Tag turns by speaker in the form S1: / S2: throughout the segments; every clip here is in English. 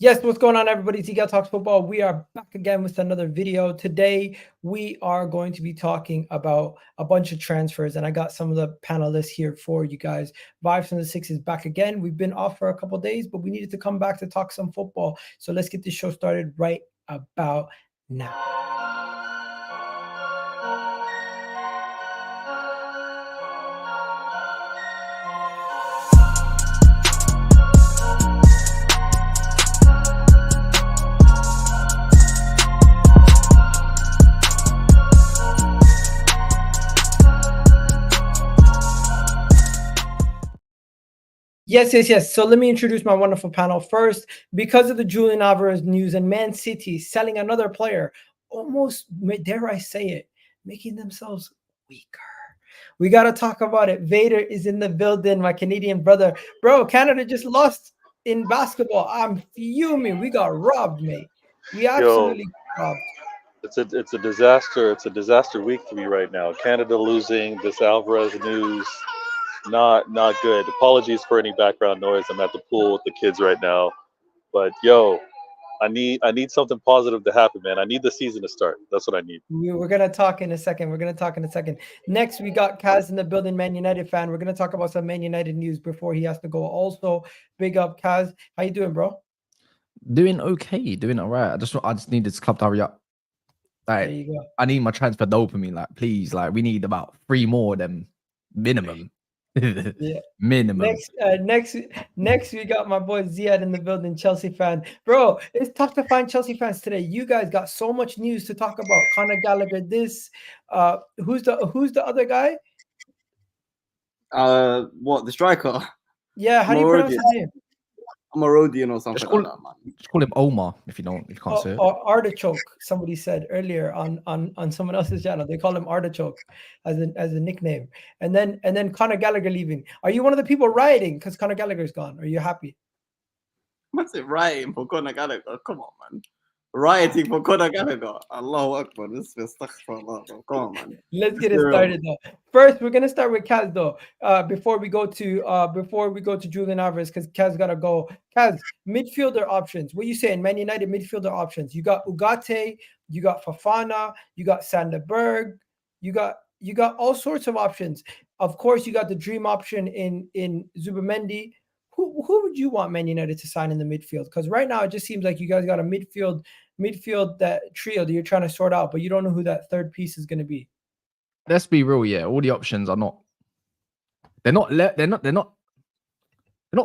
S1: Yes, what's going on, everybody? T Talks Football. We are back again with another video. Today, we are going to be talking about a bunch of transfers, and I got some of the panelists here for you guys. Vibes from the Six is back again. We've been off for a couple of days, but we needed to come back to talk some football. So let's get this show started right about now. Yes. So let me introduce my wonderful panel first. Because of the Julian Alvarez news and Man City selling another player, almost, dare I say it, making themselves weaker. We got to talk about it. Vader is in the building, my Canadian brother. Bro, Canada just lost in basketball. I'm fuming. We got robbed, mate. We absolutely robbed.
S2: It's a disaster. It's a disaster week for me right now. Canada losing, this Alvarez news, not good. Apologies for any background noise. I'm at the pool with the kids right now, but I need something positive to happen, man. I need the season to start. That's what I need.
S1: We're gonna talk in a second. Next, we got Kaz in the building, Man United fan. We're gonna talk about some Man United news before he has to go. Also, big up Kaz. How you doing, bro?
S3: Doing okay, doing all right. I just need this club to hurry up. Like, there you go. I need my transfer dopamine. Like, please, like, we need about 3 more of them minimum.
S1: Yeah.
S3: Minimum.
S1: Next, we got my boy Ziad in the building, Chelsea fan. Bro, it's tough to find Chelsea fans today. You guys got so much news to talk about. Conor Gallagher, this. Who's the other guy?
S4: What, the striker?
S1: Yeah, how do you pronounce his name?
S4: Omorodion or something like that, man.
S3: Just call him Omar if you can't say it.
S1: Or Artichoke, somebody said earlier on someone else's channel. They call him Artichoke as a nickname. And then Conor Gallagher leaving. Are you one of the people rioting because Conor Gallagher's gone? Are you happy?
S4: What's it rioting for Conor Gallagher? Come on, man. Rioting for Conor Gallagher. Allahu Akbar. This is astaghfirullah. Come on, man.
S1: Let's get it started though. First, we're gonna start with Kaz though. Before we go to Julian Alvarez, because Kaz gotta go. Kaz, midfielder options. What you saying? Man United midfielder options. You got Ugarte, you got Fofana, you got Sanderberg, you got all sorts of options. Of course, you got the dream option in Zubimendi. Who would you want Man United to sign in the midfield? Because right now it just seems like you guys got a midfield that trio that you're trying to sort out, but you don't know who that third piece is going to be.
S3: Let's be real, yeah. All the options are not. They're not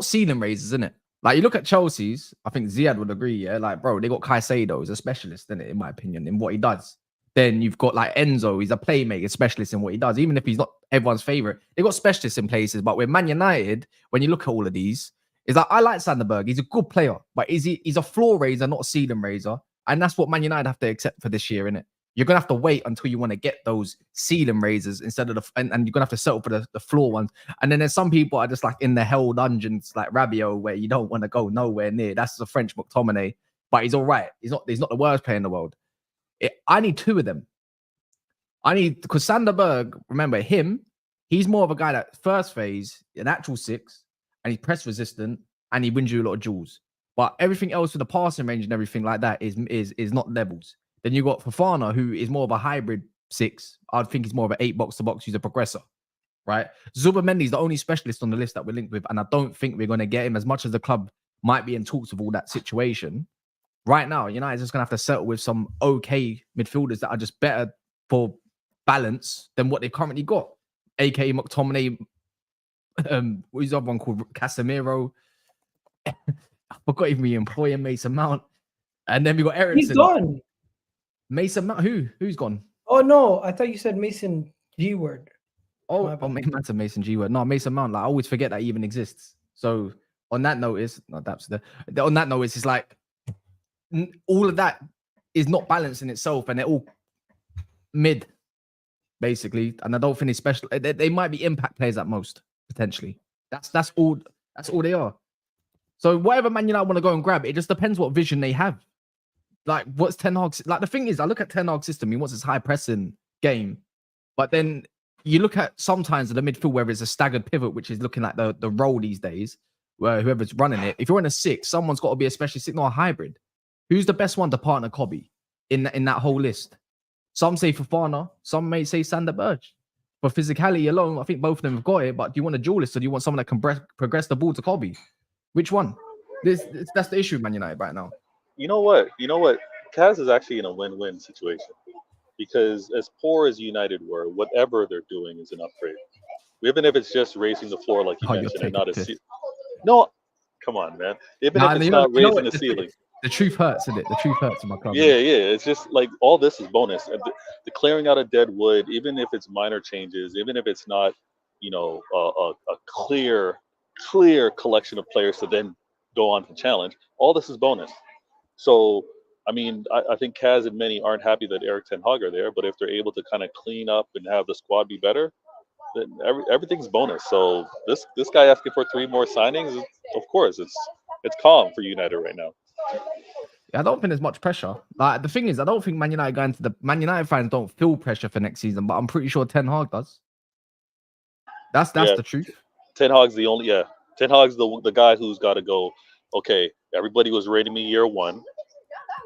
S3: ceiling raisers, isn't it? Like, you look at Chelsea's. I think Ziad would agree, yeah. Like, bro, they got Caicedo, he's a specialist, isn't it? In my opinion, in what he does. Then you've got like Enzo, he's a playmaker, specialist in what he does. Even if he's not everyone's favorite, they got specialists in places. But with Man United, when you look at all of these, is like, I like Sanderberg. He's a good player, but he's a floor raiser, not a ceiling raiser. And that's what Man United have to accept for this year, innit? You're gonna have to wait until you want to get those ceiling raisers instead of and you're gonna have to settle for the floor ones. And then there's some people are just like in the hell dungeons, like Rabiot, where you don't want to go nowhere near. That's the French McTominay, but he's all right. He's not the worst player in the world. I need 2 of them. Because Sanderberg, remember him, he's more of a guy that first phase, an actual 6, and he's press resistant, and he wins you a lot of duels. But everything else with the passing range and everything like that is not levels. Then you got Fofana, who is more of a hybrid 6. I'd think he's more of an 8 box to box. He's a progressor, right? Zubimendi's the only specialist on the list that we're linked with, and I don't think we're going to get him, as much as the club might be in talks of all that situation. Right now, United's just going to have to settle with some okay midfielders that are just better for balance than what they've currently got. A.K.A. McTominay, what's the other one called? Casemiro. I forgot even the employer, Mason Mount. And then we got Ericsson.
S1: He's gone.
S3: Mason Mount, who's gone?
S1: Oh no, I thought you said Mason G word.
S3: Mason G word. No, Mason Mount. Like, I always forget that he even exists. So on that notice, it's like all of that is not balanced in itself, and they're all mid, basically. And I don't think it's special. They might be impact players at most, potentially. That's all they are. So whatever Man United want to go and grab, it just depends what vision they have. Like, what's Ten Hag's... Like, the thing is, I look at Ten Hag's system, he wants his high pressing game. But then you look at sometimes in the midfield where it's a staggered pivot, which is looking like the role these days. where whoever's running it, if you're in a 6, someone's got to be a specialist 6, not a hybrid. Who's the best one to partner Kobe in that whole list? Some say Fofana, some may say Sander Berge. For physicality alone, I think both of them have got it. But do you want a duelist or do you want someone that can progress the ball to Kobe? Which one? That's the issue, Man United right now.
S2: You know what? Kaz is actually in a win-win situation because as poor as United were, whatever they're doing is an upgrade. Even if it's just raising the floor, like you mentioned, and not a no. Come on, man. Even if it's not raising the ceiling.
S3: The truth hurts, isn't it? The truth hurts in my club.
S2: Yeah. It's just like all this is bonus. And the clearing out of dead wood, even if it's minor changes, even if it's not, a clear collection of players to then go on to challenge, all this is bonus. So, I mean, I think Kaz and many aren't happy that Erik ten Hag are there, but if they're able to kind of clean up and have the squad be better, then everything's bonus. So this guy asking for 3 more signings, of course, it's calm for United right now.
S3: Yeah, I don't think there's much pressure. Like the thing is, I don't think Man United fans don't feel pressure for next season, but I'm pretty sure Ten Hag does. That's the truth.
S2: Ten Hag's the only Ten Hag's the guy who's got to go. Okay, everybody was rating me year 1.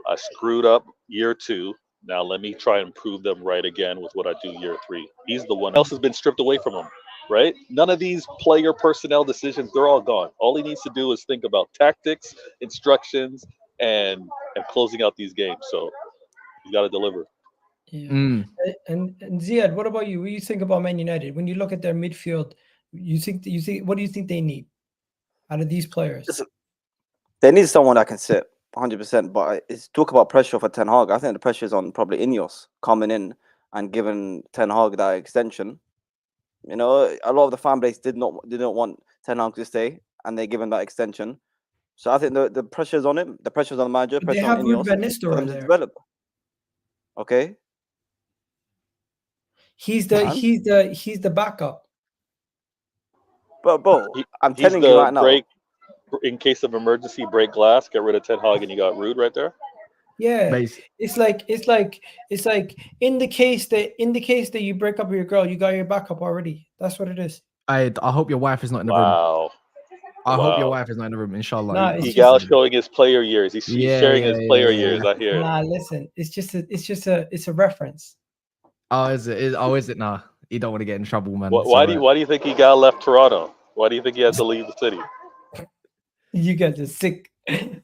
S2: I screwed up year 2. Now let me try and prove them right again with what I do year 3. He's the one. Else has been stripped away from him, right? None of these player personnel decisions, they're all gone. All he needs to do is think about tactics, instructions, and closing out these games. So you got to deliver.
S1: Yeah. And Ziad, what about you? What do you think about Man United when you look at their midfield? What do you think they need out of these players?
S5: They need someone that can sit 100%. But it's talk about pressure for Ten Hag. I think the pressure is on probably Ineos coming in and giving Ten Hag that extension. A lot of the fan base did not want Ten Hag to stay, and they give him that extension. So I think the pressure is on him. The pressure is on the manager.
S1: They have Ruud van Nistelrooy there.
S5: Develop. Okay.
S1: He's the backup.
S5: But I'm telling you right now.
S2: In case of emergency, break glass, get rid of Ten Hag, and you got Ruud right there.
S1: Yeah, it's like in the case that you break up with your girl, you got your backup already. That's what it is.
S3: I hope your wife is not in the room. I hope your wife is not in the room, inshallah.
S2: Nah, Miguel's showing his player years. He's sharing his player years. I hear.
S1: Nah, listen, it's a reference.
S3: Oh, is it? Is it? Nah, you don't want to get in trouble, man.
S2: Why do you think Miguel left Toronto? Why do you think he had to leave the city?
S1: You guys are sick.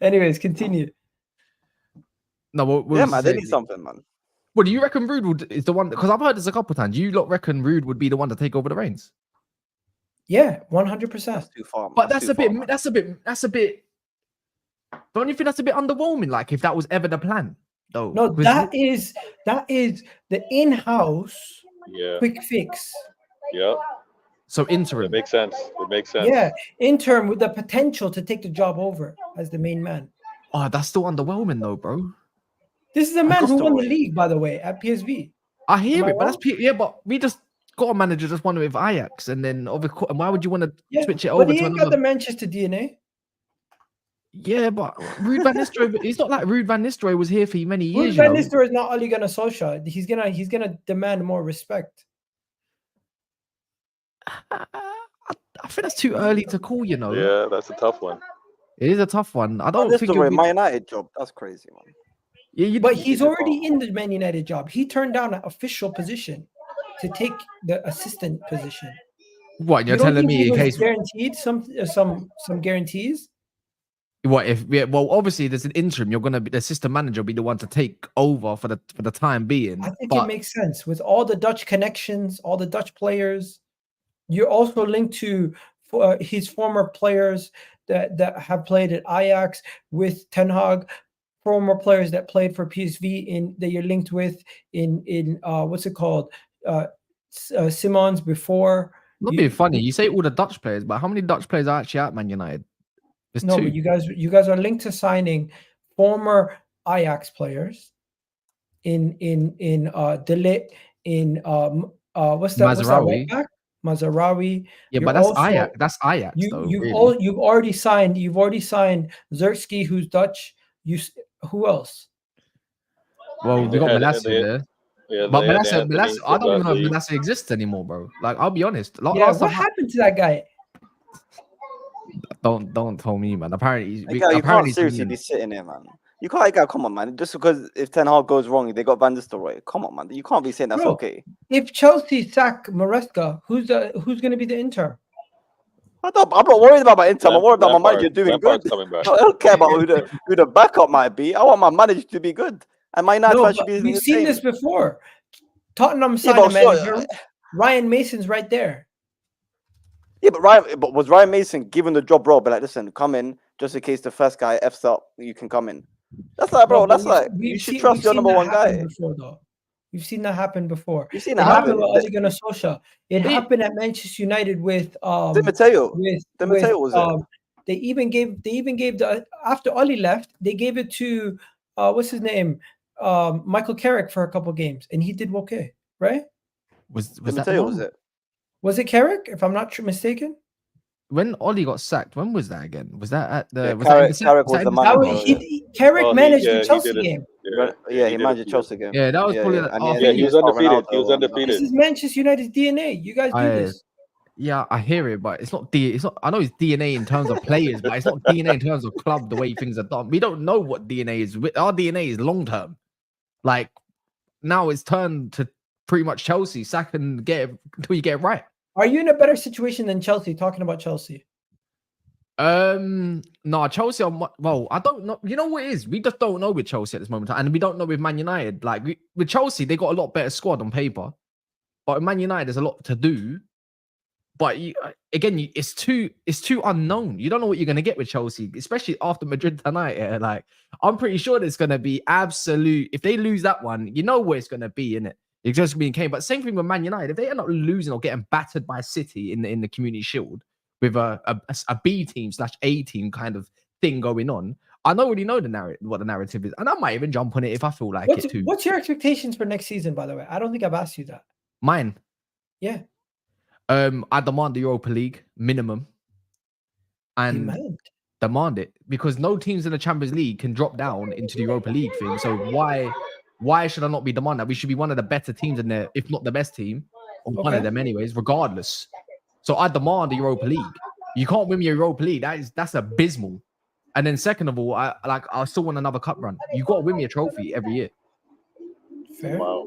S1: Anyways, continue.
S3: No,
S5: man, they need something, man.
S3: Well, do you reckon Ruud is the one? Because I've heard this a couple of times. You lot reckon Ruud would be the one to take over the reins?
S1: Yeah, 100%.
S5: That's too far.
S3: But that's a bit. Don't you think that's a bit underwhelming? Like if that was ever the plan, though.
S1: No, that is the in-house quick fix.
S2: Yeah.
S3: So interim.
S2: It makes sense.
S1: Yeah, interim with the potential to take the job over as the main man.
S3: Oh, that's still underwhelming though, bro.
S1: This is a man who won the league, by the way, at PSV.
S3: I hear it, but but we just got a manager just won with Ajax, and then why would you want to switch it over?
S1: But he ain't got the Manchester DNA.
S3: Yeah, but Ruud van Nistelrooy, it's not like Ruud van Nistelrooy was here for many years.
S1: Ruud van Nistelrooy is not Ole Gunnar Solskjaer. He's gonna demand more respect.
S3: I think that's too early to call,
S2: Yeah, that's a tough one.
S3: It is a tough one. I don't think
S5: it's Man United job. That's crazy, man.
S3: Yeah,
S1: but he's already in the Man United job. He turned down an official position to take the assistant position.
S3: What you're telling me? In case
S1: guaranteed some guarantees.
S3: What if? Yeah, well, obviously there's an interim. You're gonna be the assistant manager, will be the one to take over for the time being.
S1: I think it makes sense with all the Dutch connections, all the Dutch players. You're also linked to his former players that have played at Ajax with Ten Hag, former players that played for PSV that you're linked with in what's it called? Simons before.
S3: Not being funny, you say all the Dutch players, but how many Dutch players are actually at Man United? There's two.
S1: But you guys are linked to signing former Ajax players in De Ligt, in what's that?
S3: Mazraoui.
S1: Mazraoui.
S3: Yeah, but that's Ajax. That's Ajax.
S1: You've already signed Zerkzee, who's Dutch. Who else?
S3: Well, we got Manasseh there.
S2: Yeah,
S3: but Manasseh, I don't even know if Manasseh exists anymore, bro. Like, I'll be honest.
S1: What happened to that guy?
S3: Don't tell me, man. Apparently,
S5: You can't seriously be sitting there, man. You can't. Come on, man. Just because if Ten Hag goes wrong, they got Van Nistelrooy. Come on, man. You can't be saying that's okay.
S1: If Chelsea sack Maresca, who's going to be the interim?
S5: I'm not worried about my interim. I'm worried about my manager doing good.
S2: Coming back.
S5: I don't care about who the backup might be. I want my manager to be good. And my United should be.
S1: We've seen this before. Tottenham signed a manager. Ryan Mason's right there.
S5: Yeah, but was Ryan Mason given the job role? But like, listen, come in just in case the first guy f's up. You can come in. That's like, bro. That's like you should trust your number one guy.
S1: Before, though. We've seen that happen before.
S5: You've seen that happen
S1: with Ole Gunnar Solskjaer. It happened at Manchester United with
S5: Di Matteo. Di Matteo was it?
S1: They even gave the after Ole left, they gave it to what's his name, Michael Carrick for a couple games, and he did okay, right?
S3: Was
S5: Di
S3: that
S5: Matteo, was it?
S1: Was it Carrick? If I'm not mistaken.
S3: When Ole got sacked, when was that again? Was that at the?
S5: Carrick was the manager.
S1: Carrick managed the Chelsea game.
S5: Yeah, he managed the Chelsea game.
S3: Yeah, that was probably.
S2: He was undefeated. He was undefeated.
S1: This is Manchester United's DNA. You guys do this.
S3: Yeah, I hear it, but it's not. I know it's DNA in terms of players, but it's not DNA in terms of club. The way things are done, we don't know what DNA is. Our DNA is long term. Like now, it's turned to pretty much Chelsea. Sack and get it until you get it right.
S1: Are you in a better situation than Chelsea? Talking about Chelsea.
S3: No, Chelsea. Well, I don't know. You know what it is? We just don't know with Chelsea at this moment, and we don't know with Man United. Like with Chelsea, they got a lot better squad on paper, but with Man United, there's a lot to do. But it's too unknown. You don't know what you're gonna get with Chelsea, especially after Madrid tonight. Yeah? Like I'm pretty sure there's gonna be absolute. If they lose that one, you know where it's gonna be, innit? It's just being came. But same thing with Man United. If they end up losing or getting battered by City in the Community Shield with a B team / A team kind of thing going on, I already know what the narrative is, and I might even jump on it if I feel like it too.
S1: What's your expectations for next season? By the way, I don't think I've asked you that.
S3: Mine.
S1: Yeah.
S3: I demand the Europa League minimum, and demand it because no teams in the Champions League can drop down into the Europa League thing. So why should I not be demanding that? We should be one of the better teams in there, if not the best team, or one of them anyways, regardless. So I demand the Europa League. You can't win your Europa League. That's abysmal. And then second of all, I still want another cup run. You got to win me a trophy every year.
S1: Fair.
S2: Wow.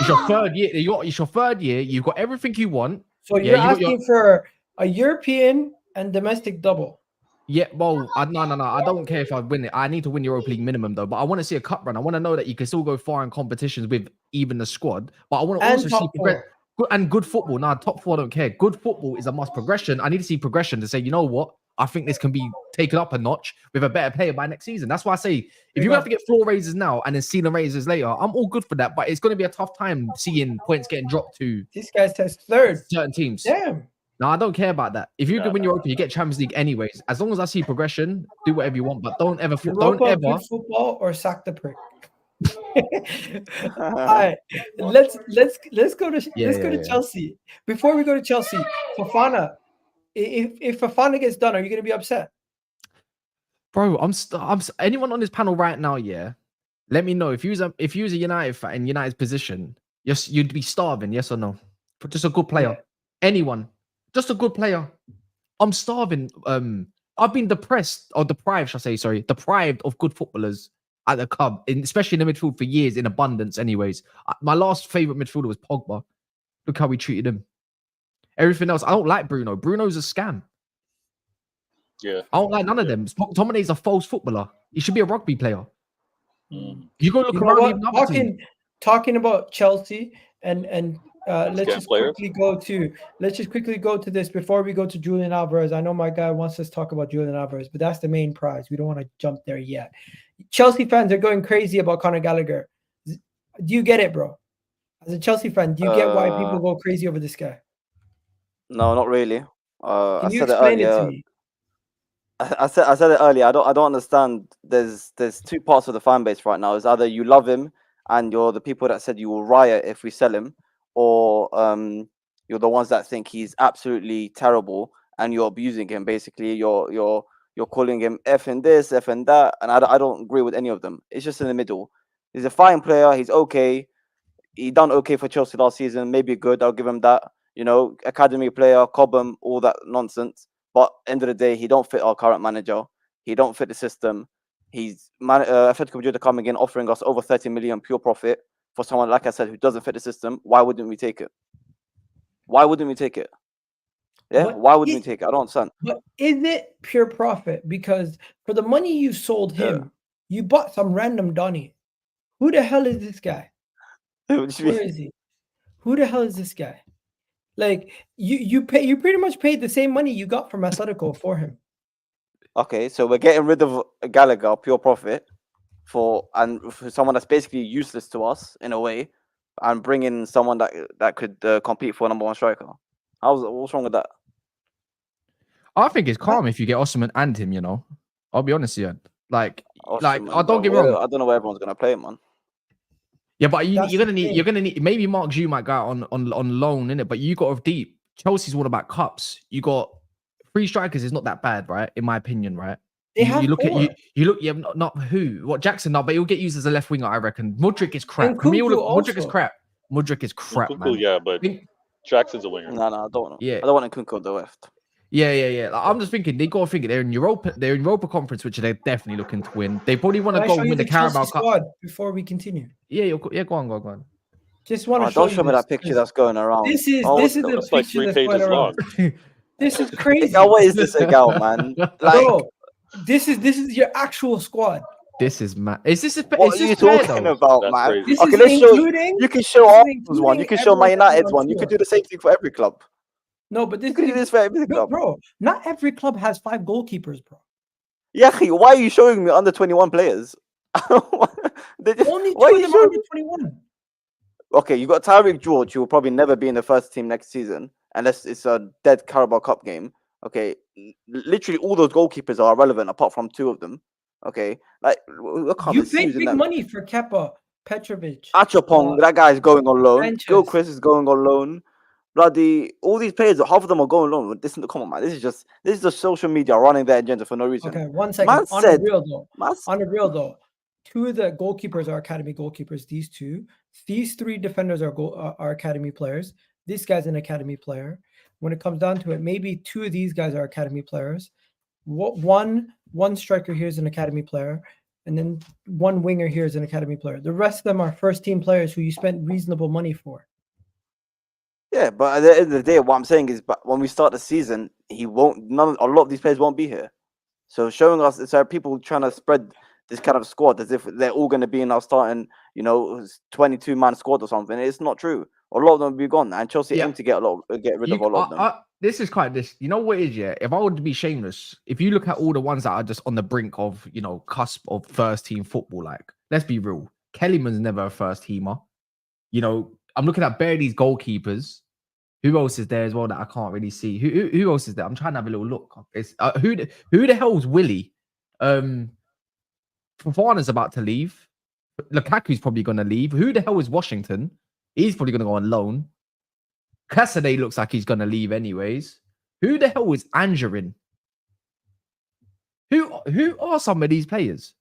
S3: It's your third year. It's your third year. You've got everything you want.
S1: So you're asking for a European and domestic double.
S3: Yeah, well, no. I don't care if I win it. I need to win Europa League minimum though. But I want to see a cup run. I want to know that you can still go far in competitions with even the squad. But I want to also see good football. Nah, top four I don't care. Good football is a must. Progression. I need to see progression to say, you know what? I think this can be taken up a notch with a better player by next season. That's why I say if you have to get floor raises now and then ceiling raises later, I'm all good for that. But it's going to be a tough time seeing points getting dropped to
S1: these guys test third.
S3: Certain teams.
S1: Damn.
S3: No, I don't care about that. If you can win Europa, you get Champions League anyways. As long as I see progression, do whatever you want. But don't ever
S1: good football or sack the prick. All right, let's go to Chelsea. Before we go to Chelsea, Fofana. If Fofana gets done, are you going to be upset?
S3: Bro, I'm anyone on this panel right now, yeah? Let me know if you was a United fan in United's position, yes, you'd be starving, yes or no? For just a good player. Yeah. Anyone. Just a good player. I'm starving. I've been deprived of good footballers at the club, especially in the midfield for years in abundance anyways. My last favourite midfielder was Pogba. Look how we treated him. Everything else, I don't like Bruno. Bruno's a scam.
S2: Yeah.
S3: I don't like none of them. Tomine's a false footballer. He should be a rugby player. You go look around.
S1: Talking about Chelsea and let's just quickly go to this before we go to Julian Alvarez. I know my guy wants us to talk about Julian Alvarez, but that's the main prize. We don't want to jump there yet. Chelsea fans are going crazy about Conor Gallagher. Do you get it, bro? As a Chelsea fan, do you get why people go crazy over this guy?
S5: No, not really.
S1: Can you explain it to me?
S5: I said it earlier. I don't understand. There's two parts of the fan base right now. It's either you love him and you're the people that said you will riot if we sell him, or you're the ones that think he's absolutely terrible and you're abusing him. Basically, you're calling him effing this, effing that, and I don't agree with any of them. It's just in the middle. He's a fine player. He's okay. He done okay for Chelsea last season. Maybe good. I'll give him that. You know, academy player, Cobham, all that nonsense. But end of the day, he don't fit our current manager. He don't fit the system. Atletico Madrid are coming in offering us over 30 million pure profit for someone, like I said, who doesn't fit the system. Why wouldn't we take it? Why wouldn't we take it? Yeah,
S1: But
S5: why wouldn't we take it? I don't understand.
S1: But is it pure profit? Because for the money you sold him, you bought some random Donny. Who the hell is this guy?
S5: What do you
S1: Where
S5: mean?
S1: is he? Who the hell is this guy? Like you pretty much paid the same money you got from Atletico for him.
S5: Okay, so we're getting rid of Gallagher, pure profit, for someone that's basically useless to us in a way, and bringing someone that could compete for number one striker. What's wrong with that?
S3: I think it's calm if you get Osimhen and him. You know, I'll be honest here. Like
S5: Osimhen,
S3: I don't get
S5: bro,
S3: me wrong.
S5: I don't know where everyone's gonna play, man.
S3: Yeah, but
S1: That's
S3: you're gonna
S1: the
S3: need
S1: thing.
S3: you're gonna need maybe Mark Zhu might go out on loan in it, but you got to deep. Chelsea's all about cups. You got 3 strikers is not that bad, right? In my opinion, right?
S1: They have
S3: you look
S1: four.
S3: at you look yeah not who what Jackson no, but he'll get used as a left winger, I reckon. Mudryk is crap.
S1: And
S3: Camille,
S1: Kunku
S3: Mudryk is
S1: also.
S3: crap. Mudryk is crap,
S2: Nkunku,
S3: man.
S2: yeah, but Jackson's a winger.
S5: No, I don't want.
S3: Yeah.
S5: I don't want Nkunku on the left.
S3: Yeah. Like, I'm just thinking they got to think they're in Europa Conference, which they're definitely looking to win. They probably want to
S1: Can I
S3: go
S1: show you
S3: win the
S1: the Chelsea
S3: Carabao Cup.
S1: squad before we continue?
S3: Yeah, go on.
S1: Just want to show
S5: Don't
S1: you
S5: show me
S1: this,
S5: that picture
S1: 'cause
S5: that's going around.
S1: This is
S5: Oh,
S1: this is
S5: what's
S1: the
S2: That's like
S1: picture
S2: 3
S1: that's going
S2: pages
S1: around.
S2: long.
S1: This is crazy.
S5: What is this again, man? Like,
S1: Bro, this is your actual squad.
S3: This is mad. Is this
S5: what
S3: is
S5: are you
S3: this fair,
S5: talking
S3: though?
S5: about,
S2: That's
S5: man?
S2: crazy.
S1: This
S5: Okay,
S1: is
S5: let's show.
S1: including.
S5: You can show
S1: this is
S5: Arsenal's one. You can show Man
S1: including everyone
S5: United's
S1: on
S5: one. You
S1: tour.
S5: could do the same thing for every club.
S1: No, but this
S5: You could do this for every club.
S1: bro. Not every club has 5 goalkeepers, bro.
S5: Yeah, why are you showing me under 21 players?
S1: Only 2
S5: Why are
S1: of
S5: you
S1: them are
S5: showing?
S1: under 21.
S5: Okay, you got Tyreek George, who will probably never be in the first team next season unless it's a dead Carabao Cup game. Okay, literally all those goalkeepers are irrelevant apart from 2 of them. Okay, like look how
S1: You
S5: it's
S1: paid
S5: using
S1: big
S5: them.
S1: money for Kepa, Petrovic.
S5: Achapong, that guy's going on loan.
S1: Sanchez.
S5: Gilchrist is going on loan. Bloody all these players, half of them are going on loan. Come on, man. This is just social media running their agenda for no reason.
S1: Okay, 1 second.
S5: Man
S1: On
S5: said,
S1: the real though, 2 of the goalkeepers are academy goalkeepers. These 2, these 3 defenders are academy players. This guy's an academy player. When it comes down to it, maybe 2 of these guys are academy players. One striker here is an academy player, and then 1 winger here is an academy player. The rest of them are first team players who you spent reasonable money for.
S5: yeah, but at the end of the day, what I'm saying is, but when we start the season, a lot of these players won't be here. So showing us, so people trying to spread this kind of squad as if they're all going to be in our starting, 22-man squad or something. It's not true. A lot of them will be gone, and Chelsea aim to get rid of a lot of them.
S3: This is quite this. You know what it is, yeah? If I would be shameless, if you look at all the ones that are just on the brink of, cusp of first team football, like, let's be real. Kellyman's never a first teamer. I'm looking at these goalkeepers. Who else is there as well that I can't really see? Who else is there? I'm trying to have a little look. It's who the hell's Willie? Fofana's about to leave. Lukaku's probably going to leave. Who the hell is Washington? He's probably going to go on loan. Cassidy looks like he's going to leave anyways. Who the hell is Angerin? Who are some of these players?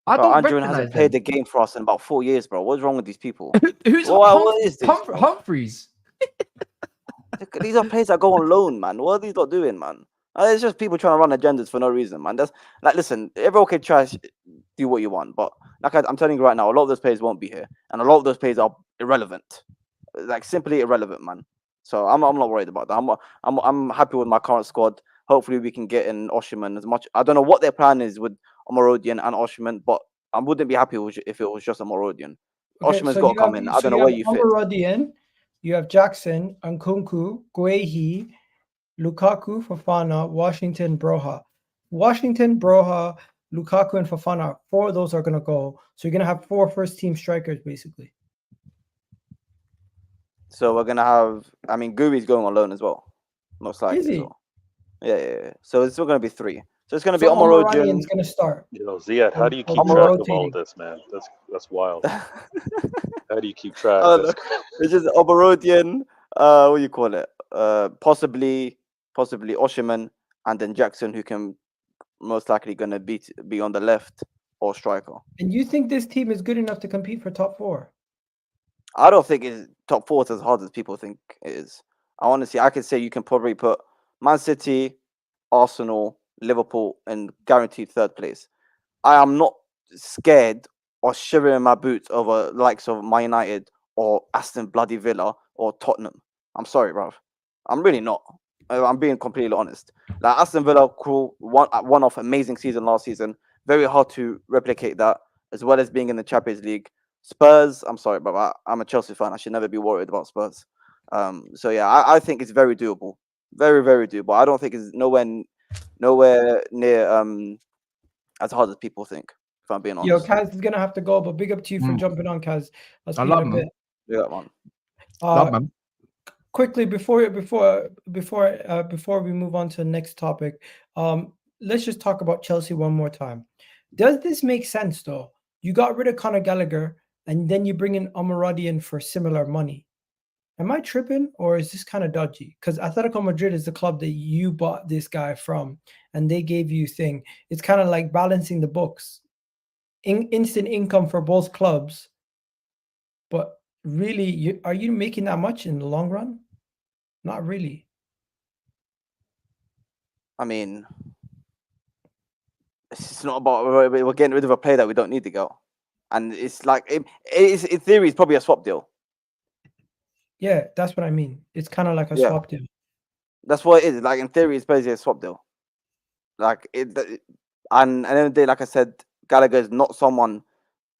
S3: I don't
S5: Angerin
S3: recognize
S5: hasn't
S3: them.
S5: played the game for us in about 4 years, bro. What's wrong with these people?
S3: Who's
S5: what is this? bro?
S3: Humphreys?
S5: These are players that go on loan, man. What are these lot doing, man? It's just people trying to run agendas for no reason, man. That's like, listen, everyone can try to do what you want, but like I'm telling you right now, a lot of those players won't be here, and a lot of those players are irrelevant, like simply irrelevant, man. So I'm not worried about that. I'm happy with my current squad. Hopefully we can get in Osimhen as much. I don't know what their plan is with Omorodion and Osimhen, but I wouldn't be happy if it was just Omorodion. Osimhen's got to come in. I don't know where you fit.
S1: Omorodion, you have Jackson, Nkunku, Guehi, Lukaku, Fofana, Washington, Broha. Lukaku, and Fofana. 4 of those are going to go. So you're going to have 4 first-team strikers, basically.
S5: So we're going to have... I mean, Gui's going on loan as well. Most likely.
S1: Is he?
S5: As well. Yeah. So it's still going to be 3. So it's going to be Omorodion's
S1: going to start.
S2: Ziad, how do you keep track of all of this, man? That's wild. How do you keep track?
S5: It's just Omorodion, what do you call it? Possibly Osimhen, and then Jackson, who can most likely going to be on the left or striker.
S1: And you think this team is good enough to compete for top 4?
S5: I don't think it's top 4 is as hard as people think it is. Honestly, I could say you can probably put Man City, Arsenal, Liverpool, and guaranteed third place. I am not scared or shivering in my boots over likes of Man United or Aston Bloody Villa or Tottenham. I'm sorry, bruv. I'm really not. I'm being completely honest. Like Aston Villa, cool, one off amazing season last season. Very hard to replicate that, as well as being in the Champions League. Spurs, I'm sorry, but I'm a Chelsea fan. I should never be worried about Spurs. So yeah, I think it's very doable. Very, very doable. I don't think it's nowhere near as hard as people think, if I'm being
S1: Yo,
S5: honest.
S1: Kaz is gonna have to go, but big up to you for jumping on, Kaz. I'll speak in a bit.
S5: Yeah, man.
S3: Love, man.
S1: Quickly before we move on to the next topic, let's just talk about Chelsea one more time. Does this make sense though? You got rid of Conor Gallagher and then you bring in Omorodion for similar money. Am I tripping or is this kind of dodgy? Because Atletico Madrid is the club that you bought this guy from and they gave you thing. It's kind of like balancing the books. Instant income for both clubs. But really, are you making that much in the long run? Not really.
S5: I mean, it's not about we're getting rid of a player that we don't need to go. And it's like, it's in theory, it's probably a swap deal.
S1: Yeah, that's what I mean. It's kind of like a swap deal.
S5: That's what it is. Like in theory, it's basically a swap deal. Like and at the end of the day, like I said, Gallagher is not someone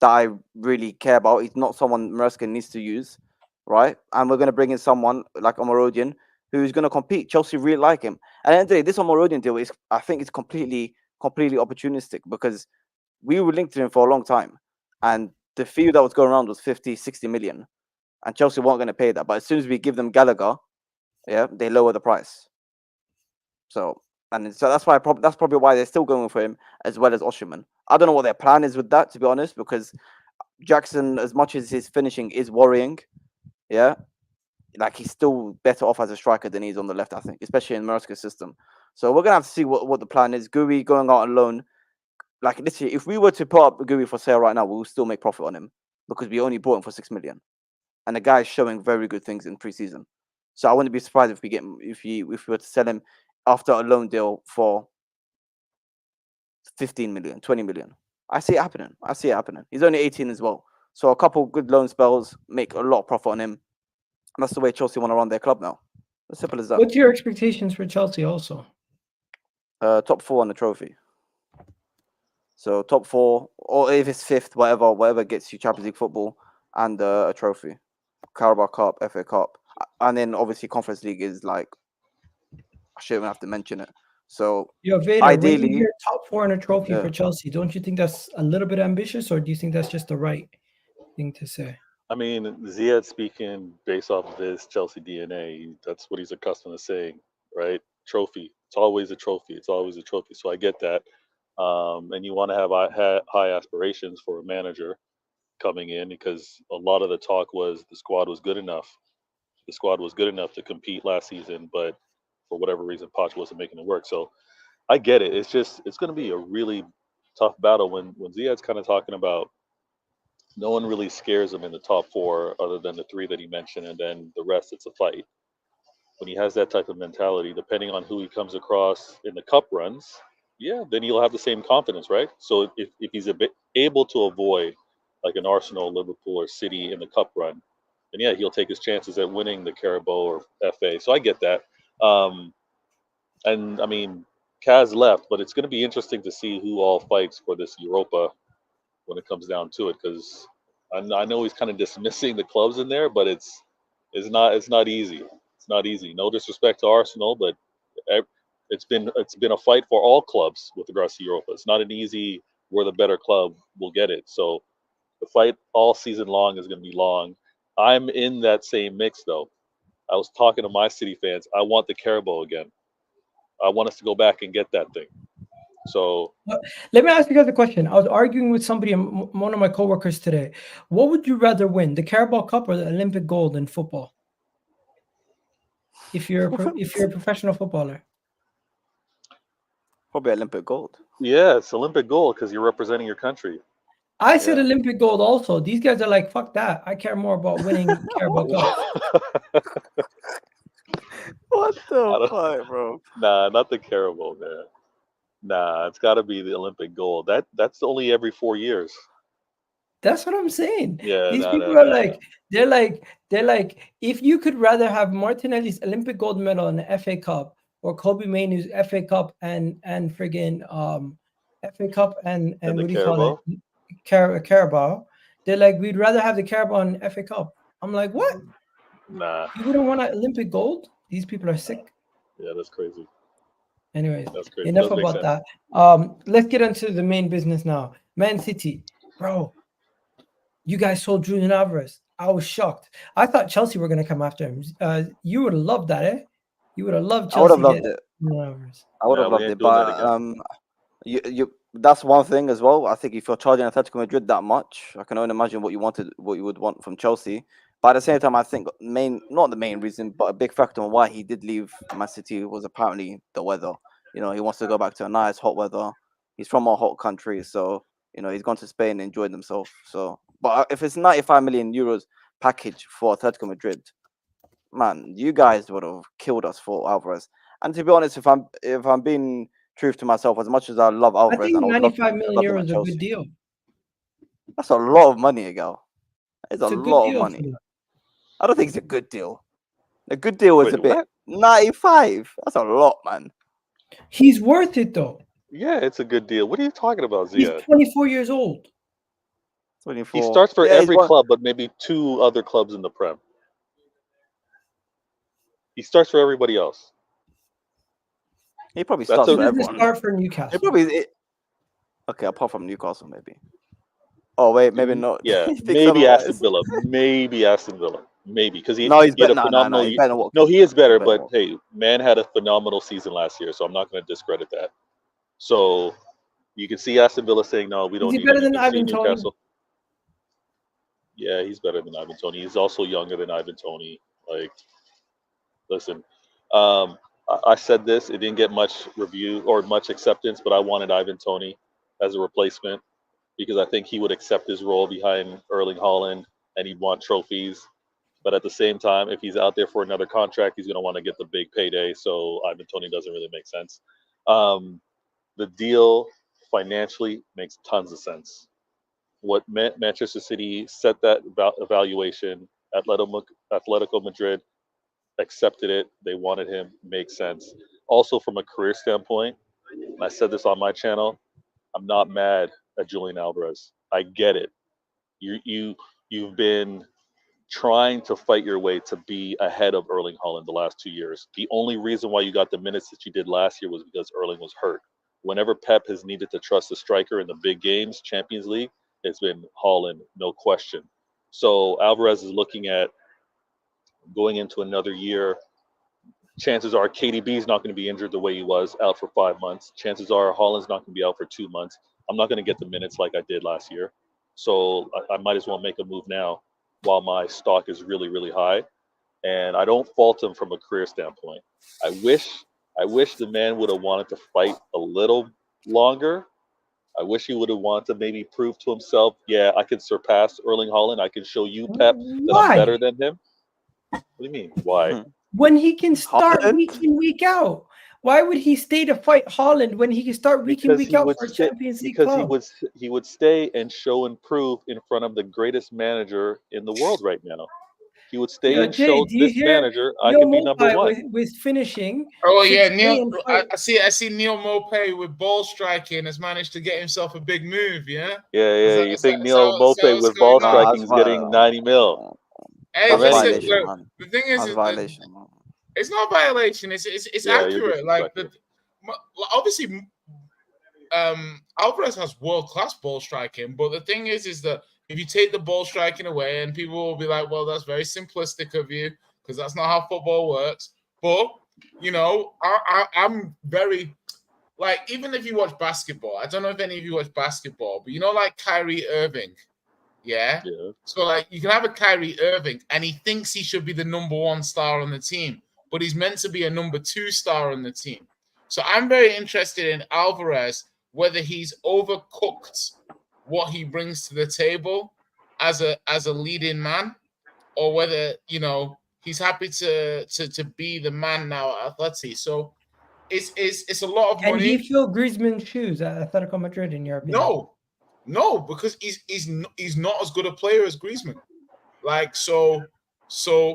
S5: that I really care about. He's not someone Maresca needs to use, right? And we're going to bring in someone like Omorodion who's going to compete. Chelsea really like him. And at the end of the day, this Omorodion deal is, I think, it's completely opportunistic because we were linked to him for a long time, and the fee that was going around was 50, 60 million. And Chelsea weren't going to pay that. But as soon as we give them Gallagher, they lower the price. So that's why that's probably why they're still going for him as well as Osimhen. I don't know what their plan is with that, to be honest, because Jackson, as much as his finishing is worrying, like he's still better off as a striker than he is on the left, I think, especially in Maresca's system. So we're gonna have to see what the plan is. Gui going out on loan, like literally, if we were to put up Gui for sale right now, we'll still make profit on him because we only bought him for 6 million. And the guy is showing very good things in preseason. So I wouldn't be surprised if we were to sell him after a loan deal for 15 million, 20 million. I see it happening. He's only 18 as well. So a couple good loan spells make a lot of profit on him. And that's the way Chelsea want to run their club now. As simple as that.
S1: What's your expectations for Chelsea also?
S5: Top 4 on the trophy. So top 4, or if it's 5th, whatever gets you Champions League football and a trophy. Carabao Cup, FA Cup. And then obviously Conference League is like, I shouldn't have to mention it. So
S1: Vader,
S5: ideally,
S1: when you hear top 4 in a trophy for Chelsea, don't you think that's a little bit ambitious, or do you think that's just the right thing to say?
S2: I mean, Ziyad speaking based off of his Chelsea DNA, that's what he's accustomed to saying, right? Trophy. It's always a trophy. So I get that. And you want to have high aspirations for a manager coming in, because a lot of the talk was the squad was good enough. The squad was good enough to compete last season, but for whatever reason, Poch wasn't making it work. So I get it. It's going to be a really tough battle when Ziyad's kind of talking about no one really scares him in the top 4 other than the 3 that he mentioned, and then the rest, it's a fight. When he has that type of mentality, depending on who he comes across in the cup runs, then he'll have the same confidence, right? So if he's able to avoid like an Arsenal, Liverpool, or City in the cup run, then he'll take his chances at winning the Carabao or FA. So I get that. And I mean, Kaz left, but it's going to be interesting to see who all fights for this Europa when it comes down to it, because I know he's kind of dismissing the clubs in there, but it's not easy. It's not easy. No disrespect to Arsenal, but it's been a fight for all clubs with regards to Europa. It's not an easy we're the better club, we'll get it. So the fight all season long is going to be long. I'm in that same mix though. I was talking to my City fans. I want the Carabao again. I want us to go back and get that thing. So
S1: let me ask you guys a question. I was arguing with somebody, one of my coworkers today. What would you rather win, the Carabao Cup or the Olympic gold in football? If you're a professional footballer,
S5: probably Olympic gold.
S2: Yeah, it's Olympic gold because you're representing your country.
S1: I said Olympic gold also. These guys are like, fuck that. I care more about winning Carabao Cup.
S5: What
S2: I
S5: the
S2: don't-
S5: fuck, bro?
S2: Nah, not the Carabao, man. Nah, it's got to be the Olympic gold. That's only every 4 years.
S1: That's what I'm saying.
S2: Yeah,
S1: These
S2: no,
S1: people
S2: no,
S1: are
S2: no,
S1: like, they're like, if you could rather have Martinelli's Olympic gold medal in the FA Cup or Kobe Mainoo's FA Cup and friggin' FA Cup and
S2: the
S1: what do you call it?
S2: Carabao?
S1: Carabao. They're like, we'd rather have the Carabao and FA Cup. I'm like, what?
S2: Nah,
S1: You wouldn't want an Olympic gold? These people are sick.
S2: yeah, that's crazy.
S1: Anyways,
S2: That's crazy.
S1: enough
S2: Does make
S1: about
S2: sense.
S1: that. Let's get into the main business now. Man City, bro. You guys sold Julian Alvarez. I was shocked. I thought Chelsea were going to come after him. You would have loved that, eh? You would have loved
S5: I would
S1: Chelsea
S5: have loved
S1: getting
S5: it.
S1: Julian Alvarez.
S5: I would
S2: Nah,
S5: have
S2: we
S5: loved
S2: ain't
S5: it,
S2: doing that
S5: but
S2: again.
S5: you that's one thing as well. I think if you're charging Atletico Madrid that much, I can only imagine what you would want from Chelsea. But at the same time, I think not the main reason, but a big factor on why he did leave Man City was apparently the weather. You know, he wants to go back to a nice hot weather. He's from a hot country, so you know he's gone to Spain and enjoyed himself. So, but if it's 95 million euros package for Atletico Madrid, man, you guys would have killed us for Alvarez. And to be honest, if I'm being truth to myself, as much as I love
S1: I
S5: Alvarez
S1: think
S5: and I would
S1: 95 million
S5: love him
S1: euros
S5: at
S1: is a
S5: Chelsea,
S1: good deal.
S5: that's a lot of money, Agal. It's a
S1: It's a good
S5: lot of
S1: deal
S5: money.
S1: for them.
S5: I don't think it's a good deal. A good deal is
S2: Wait,
S5: a bit
S2: what?
S5: 95. That's a lot, man.
S1: He's worth it, though.
S2: Yeah, it's a good deal. What are you talking about,
S1: He's
S2: Zia?
S1: 24 years old.
S5: 24.
S2: He starts for
S5: Yeah, he's
S2: every
S5: one.
S2: club, but maybe 2 other clubs in the Prem. He starts for everybody else.
S5: He probably
S2: That's
S5: starts
S1: He
S5: for
S1: doesn't
S5: everyone.
S1: start for
S5: He
S1: Newcastle.
S5: probably okay, apart from Newcastle, maybe. Oh wait, maybe not.
S2: Yeah,
S5: He thinks
S2: maybe Aston
S5: otherwise.
S2: Villa. Maybe Aston Villa. Maybe because
S5: No, he's
S2: he had
S5: better.
S2: a
S5: No,
S2: phenomenal
S5: he's
S2: year.
S5: better than Watkins.
S2: No, he is better,
S5: He's better than
S2: but hey, man had a phenomenal season last year, so I'm not going to discredit that. So you can see Aston Villa saying, "No, we
S1: Is
S2: don't
S1: he
S2: need
S1: better
S2: him." You
S1: than
S2: can see
S1: Ivan Toney?
S2: Newcastle. Yeah, he's better than Ivan Toney. He's also younger than Ivan Toney. Like, listen, I said this. It didn't get much review or much acceptance, but I wanted Ivan Toney as a replacement because I think he would accept his role behind Erling Haaland and he'd want trophies. But at the same time, if he's out there for another contract, he's going to want to get the big payday. So Ivan Toney doesn't really make sense. The deal financially makes tons of sense. What Manchester City set that evaluation, Atletico Madrid accepted it. They wanted him. Makes sense. Also, from a career standpoint, and I said this on my channel, I'm not mad at Julian Alvarez. I get it. You've been trying to fight your way to be ahead of Erling Haaland the last 2 years. The only reason why you got the minutes that you did last year was because Erling was hurt. Whenever Pep has needed to trust a striker in the big games, Champions League, it's been Haaland, no question. So Alvarez is looking at going into another year. Chances are KDB is not going to be injured the way he was, out for 5 months. Chances are Haaland's not going to be out for 2 months. I'm not going to get the minutes like I did last year. So I might as well make a move now while my stock is really, really high. And I don't fault him from a career standpoint. I wish the man would have wanted to fight a little longer. I wish he would have wanted to maybe prove to himself, yeah, I can surpass Erling Haaland. I can show you, Pep, that I'm better
S1: Why?
S2: than him. What do you mean? Why?
S1: When he can start
S5: Haaland?
S1: week in, week out. Why would he stay to fight Haaland when he can start week in,
S2: Because
S1: week
S2: he
S1: out
S2: would
S1: for a
S2: stay.
S1: Champions League
S2: Because
S1: club?
S2: he would stay and show and prove in front of the greatest manager in the world right now. He would stay
S1: Yo,
S2: and
S1: Jay,
S2: show
S1: do you
S2: this
S1: hear
S2: manager I
S1: Neil
S2: can be number
S1: Mopai
S2: one.
S1: with finishing?
S6: Oh
S1: should
S6: yeah,
S1: stay
S6: Neil.
S1: and fight?
S6: I see Neil Mopay with ball striking has managed to get himself a big move. Yeah.
S2: Yeah. You think Neil
S6: Is that
S2: Mope
S6: what's
S2: with ball
S6: going on?
S2: striking is getting 90 mil?
S6: Hey,
S5: That's
S6: listen.
S2: Already.
S5: violation,
S6: Look,
S5: man.
S6: the thing is,
S5: That's violation, man.
S6: it's not violation. It's
S2: Yeah, you're
S6: accurate. Like
S2: disrespectful.
S6: obviously, Alvarez has world class ball striking, but the thing is that if you take the ball striking away, and people will be like, "Well, that's very simplistic of you," because that's not how football works. But you know, I'm very like, even if you watch basketball, I don't know if any of you watch basketball, but you know, like Kyrie Irving, yeah.
S2: Yeah.
S6: So like, you can have a Kyrie Irving, and he thinks he should be the number 1 star on the team, but he's meant to be a number 2 star on the team. So I'm very interested in Alvarez, whether he's overcooked what he brings to the table as a leading man, or whether, you know, he's happy to be the man now at Atleti. So it's a lot of
S1: Can
S6: money.
S1: he fill Griezmann's shoes at Atletico Madrid in your opinion?
S6: No, because he's not as good a player as Griezmann. Like so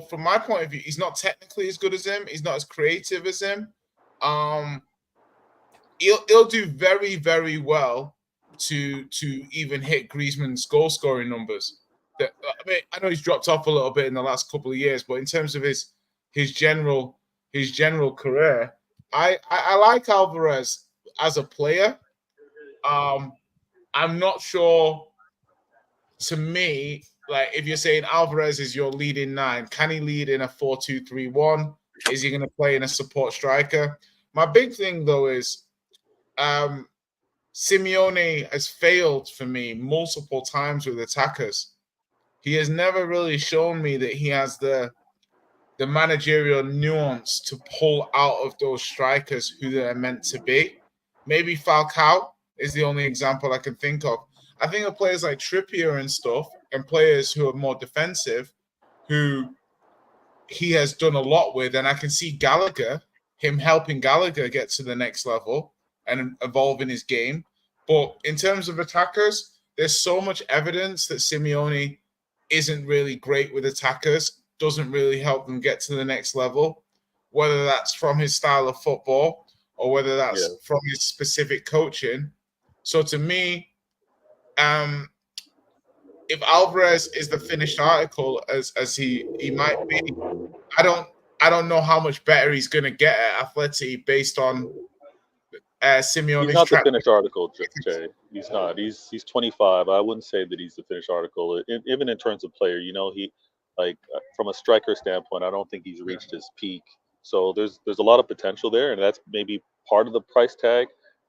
S6: from my point of view, he's not technically as good as him. He's not as creative as him. He'll do very, very well to even hit Griezmann's goal scoring numbers. I mean, I know he's dropped off a little bit in the last couple of years, but in terms of his general career, I like Alvarez as a player. I'm not sure. To me, like if you're saying Alvarez is your leading 9, can he lead in a 4-2-3-1? Is he going to play in a support striker? My big thing though is Simeone has failed for me multiple times with attackers. He has never really shown me that he has the managerial nuance to pull out of those strikers who they're meant to be. Maybe Falcao is the only example I can think of. I think of players like Trippier and stuff, and players who are more defensive, who he has done a lot with, and I can see him helping Gallagher get to the next level and evolve in his game. But in terms of attackers, there's so much evidence that Simeone isn't really great with attackers, doesn't really help them get to the next level, whether that's from his style of football or whether that's from his specific coaching. So to me, if Alvarez is the finished article as he might be, I don't know how much better he's going to get at Atleti based on Simeone's
S2: He's not the
S6: track.
S2: finished article, Jay. He's not. He's 25. I wouldn't say that he's the finished article. Even in terms of player, he from a striker standpoint, I don't think he's reached his peak. So there's a lot of potential there, and that's maybe part of the price tag